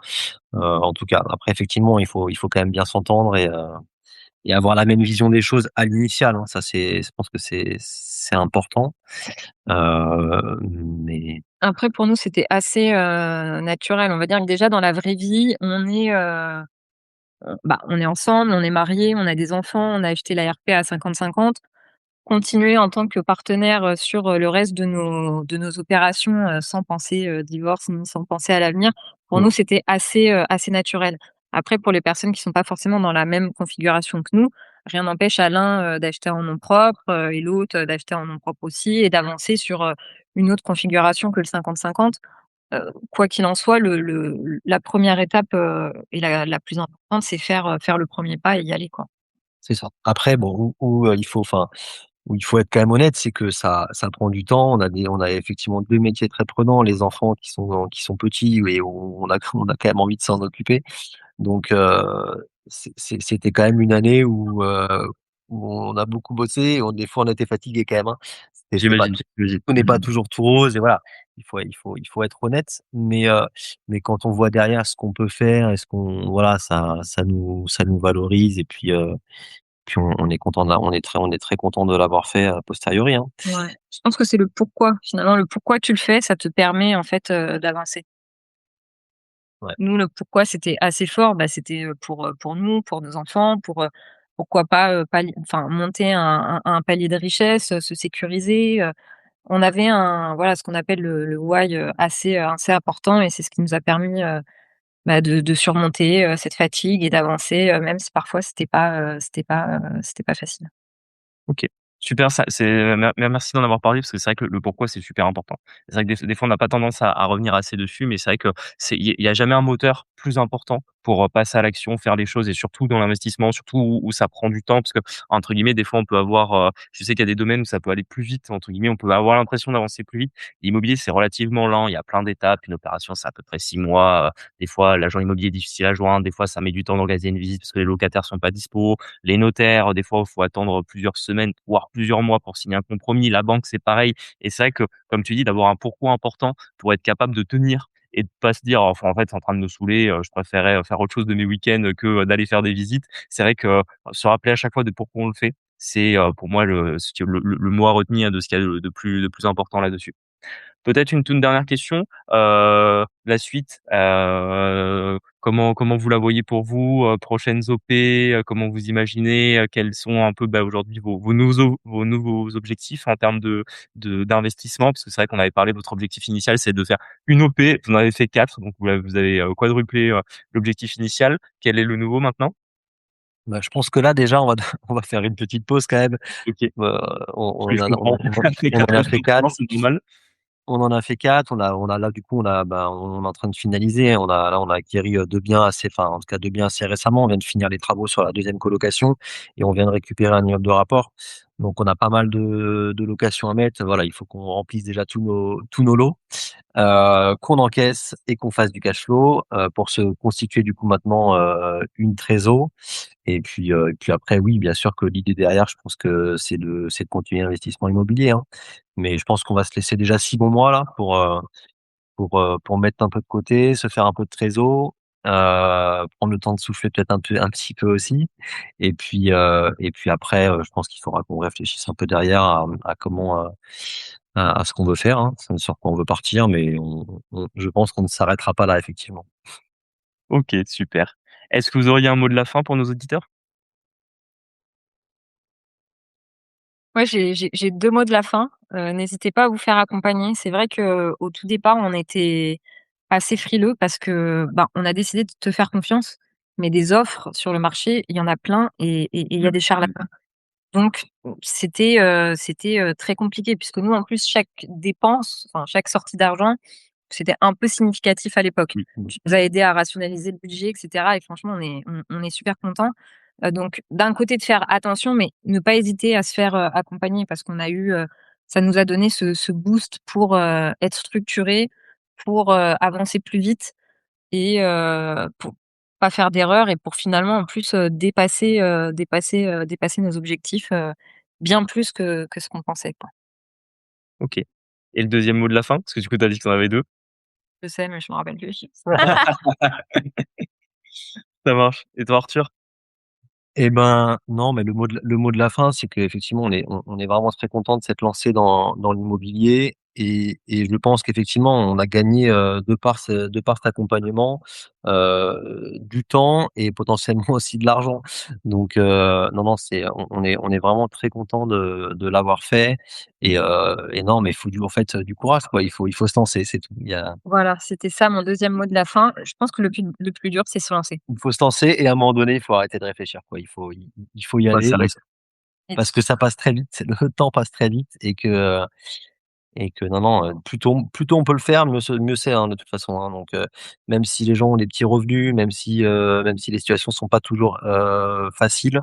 En tout cas, après effectivement il faut quand même bien s'entendre et avoir la même vision des choses à l'initiale, hein. Ça c'est je pense que c'est important, mais Après pour nous, c'était assez, naturel. On va dire que déjà dans la vraie vie, on est ensemble, on est mariés, on a des enfants, on a acheté la RP à 50-50. Continuer en tant que partenaire, sur, le reste de nos opérations, sans penser, divorce ni sans penser à l'avenir, pour mmh, nous, c'était assez naturel. Après pour les personnes qui sont pas forcément dans la même configuration que nous, rien n'empêche à l'un, d'acheter en nom propre, et l'autre, d'acheter en nom propre aussi et d'avancer sur, une autre configuration que le 50-50. Quoi qu'il en soit, la première étape, et la plus importante, c'est faire le premier pas et y aller, quoi. c'est ça. Après bon il faut enfin où il faut être quand même honnête, c'est que ça prend du temps. On a effectivement 2 métiers très prenants, les enfants qui sont petits et où on a quand même envie de s'en occuper. Donc c'était quand même une année où on a beaucoup bossé, des fois on était fatigués quand même, hein. C'était pas J'imagine, tout j'imagine. tout n'est pas Mmh. toujours tout rose et voilà. Il faut être honnête, mais quand on voit derrière ce qu'on peut faire et ce qu'on voilà, ça nous valorise et puis on est content on est très content de l'avoir fait a posteriori, hein. Ouais. Je pense que c'est le pourquoi, finalement, le pourquoi tu le fais, ça te permet en fait, d'avancer. Ouais, Nous, le pourquoi c'était assez fort, c'était, pour nous, pour nos enfants, pourquoi pas, monter un palier de richesse, se sécuriser, on avait ce qu'on appelle le why, assez important et c'est ce qui nous a permis, de surmonter, cette fatigue et d'avancer, même si parfois c'était pas facile. OK. Super, ça c'est merci d'en avoir parlé parce que c'est vrai que le pourquoi c'est super important. C'est vrai que des fois on n'a pas tendance à revenir assez dessus, mais c'est vrai que il y a jamais un moteur plus important pour, passer à l'action, faire les choses et surtout dans l'investissement, surtout où ça prend du temps parce que entre guillemets des fois on peut avoir, je sais qu'il y a des domaines où ça peut aller «plus vite» entre guillemets, on peut avoir l'impression d'avancer plus vite. L'immobilier c'est relativement lent, il y a plein d'étapes, une opération c'est à peu près 6 mois, des fois l'agent immobilier est difficile à joindre, des fois ça met du temps d'organiser une visite parce que les locataires sont pas dispo. Les notaires, des fois, il faut attendre plusieurs semaines, voire plusieurs mois pour signer un compromis. La banque, c'est pareil et c'est vrai que, comme tu dis, d'avoir un pourquoi important pour être capable de tenir et de pas se dire: «Enfin, en fait, c'est en train de me saouler, je préférais, faire autre chose de mes week-ends que, d'aller faire des visites». C'est vrai que, se rappeler à chaque fois de pourquoi on le fait, c'est, pour moi le mot à retenir de ce qu'il y a de plus important là-dessus. Peut-être une toute dernière question, la suite, comment vous la voyez pour vous? Prochaines OP, comment vous imaginez? Quels sont un peu, aujourd'hui vos nouveaux objectifs en termes d'investissement? Parce que c'est vrai qu'on avait parlé, votre objectif initial, c'est de faire une OP, vous en avez fait 4, donc vous avez, quadruplé, l'objectif initial. Quel est le nouveau maintenant? bah, je pense que là déjà on va on va faire une petite pause quand même. OK, Heu, on oui, je en a on comprends. a on en Après on 4 en a ans fait de 4. c'est normal. On en a fait 4, on a là, du coup, on est en train de finaliser. On a acquéri, 2 biens assez enfin, en tout cas 2 biens assez récemment. On vient de finir les travaux sur la deuxième colocation et on vient de récupérer un immeuble de rapport. Donc on a pas mal de locations à mettre. Voilà, il faut qu'on remplisse déjà tous nos lots, qu'on encaisse et qu'on fasse du cash flow, pour se constituer du coup maintenant, une trésor. Et puis après oui, bien sûr que l'idée derrière, je pense que c'est de continuer l'investissement immobilier, hein. Mais je pense qu'on va se laisser déjà 6 bons mois là pour mettre un peu de côté, se faire un peu de trésor, prendre le temps de souffler peut-être un petit peu aussi. Et puis après, je pense qu'il faudra qu'on réfléchisse un peu derrière à comment, à ce qu'on veut faire, hein, sur quoi on veut partir, mais je pense qu'on ne s'arrêtera pas là effectivement. OK, super. Est-ce que vous auriez un mot de la fin pour nos auditeurs? Ouais, j'ai 2 mots de la fin. N'hésitez pas à vous faire accompagner. C'est vrai qu'au tout départ, on était assez frileux parce que, ben, on a décidé de te faire confiance, mais des offres sur le marché, il y en a plein et il y a des charlatans. Donc c'était très compliqué puisque nous, en plus, chaque dépense, enfin, chaque sortie d'argent, c'était un peu significatif à l'époque. Mmh. Tu nous as aidé à rationaliser le budget et cetera et franchement, on est super contents. Donc d'un côté de faire attention, mais ne pas hésiter à se faire, accompagner parce qu'on a eu, ça nous a donné ce boost pour, être structurés, pour, avancer plus vite et pour pas faire d'erreurs et pour finalement en plus, dépasser nos objectifs, bien plus que ce qu'on pensait, quoi. OK. Et le deuxième mot de la fin? Parce que du coup, tu as dit que tu en avais 2. Je sais, mais je me rappelle plus. Ça marche. Et toi, Arthur? Et ben, non, mais le mot de la fin, c'est qu'effectivement, on est vraiment très content de s'être lancé dans l'immobilier et je pense qu'effectivement, on a gagné, de par cet accompagnement, du temps et potentiellement aussi de l'argent. Donc, non, non, on est vraiment très content de l'avoir fait et non, mais il faut du courage, quoi. Il faut se lancer, c'est tout. Voilà, c'était ça mon deuxième mot de la fin. Je pense que le plus dur, c'est se lancer. Il faut se lancer et à un moment donné, il faut arrêter de réfléchir, quoi. Il faut y Bah, aller ça parce reste Et parce que ça passe très vite, le temps passe très vite et que non, non, plus tôt on peut le faire, mieux c'est, hein, de toute façon, hein, donc même si les gens ont des petits revenus, même si les situations sont pas toujours, faciles,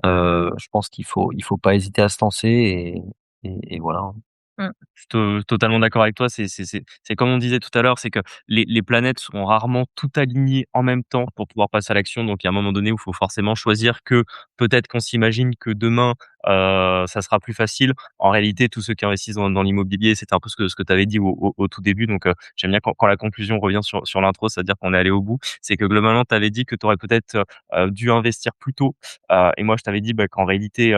je pense qu'il faut pas hésiter à se lancer et voilà, hein. mmh, Je suis totalement d'accord avec toi. C'est comme on disait tout à l'heure, c'est que les planètes sont rarement toutes alignées en même temps pour pouvoir passer à l'action. Donc il y a un moment donné où il faut forcément choisir que peut-être qu'on s'imagine que demain, ça sera plus facile. En réalité, tous ceux qui investissent dans l'immobilier, c'était un peu ce que tu avais dit au tout début. Donc j'aime bien quand la conclusion revient sur l'intro, c'est-à-dire qu'on est allé au bout. C'est que globalement, tu avais dit que tu aurais peut-être, dû investir plus tôt, et moi je t'avais dit, bah, qu'en réalité,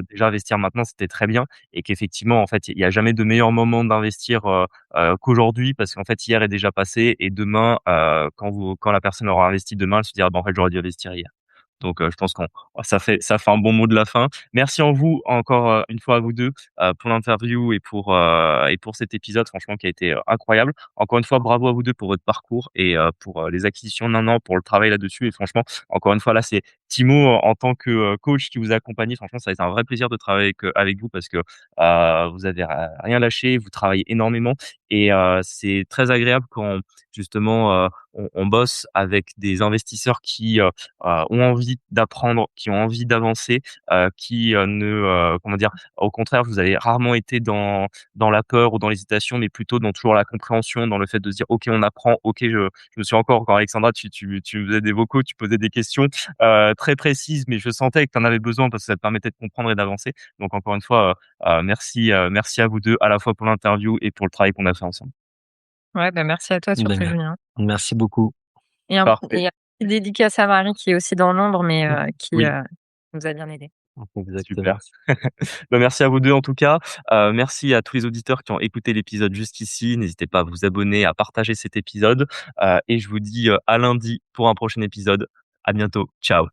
déjà investir maintenant, c'était très bien et qu'effectivement, en fait, il y a jamais de meilleur moment d'investir, qu'aujourd'hui parce qu'en fait, hier est déjà passé et demain, quand la personne aura investi demain, elle se dira: «Bah, en fait, j'aurais dû investir hier». Donc, je pense qu'on ça fait un bon mot de la fin. Merci en vous encore, une fois à vous 2 pour l'interview et pour cet épisode franchement qui a été, incroyable. Encore une fois, bravo à vous 2 pour votre parcours et pour, les acquisitions d'un an, pour le travail là-dessus et franchement, encore une fois, là, c'est Timo en tant que, coach qui vous a accompagné. Franchement, ça a été un vrai plaisir de travailler avec vous parce que, vous avez rien lâché, vous travaillez énormément et c'est très agréable quand justement, on bosse avec des investisseurs qui, ont envie d'apprendre, qui ont envie d'avancer, qui, comment dire? Au contraire, vous avez rarement été dans la peur ou dans l'hésitation, mais plutôt dans toujours la compréhension, dans le fait de se dire: «OK, on apprend. OK, je me suis encore quand Alexandra, tu faisais des vocaux, tu posais des questions, très précises, mais je sentais que tu en avais besoin parce que ça te permettait de comprendre et d'avancer». Donc encore une fois, merci à vous 2 à la fois pour l'interview et pour le travail qu'on a fait ensemble. ouais, bah, merci à toi surtout, Ben, Julien. merci beaucoup. Parfait. Et un petit dédicace à Marie qui est aussi dans l'ombre, mais qui, Oui, nous a bien aidés. Exactement. super. Bah, merci à vous 2 en tout cas. Merci à tous les auditeurs qui ont écouté l'épisode jusqu'ici. N'hésitez pas à vous abonner, à partager cet épisode, et je vous dis, à lundi pour un prochain épisode. À bientôt. Ciao.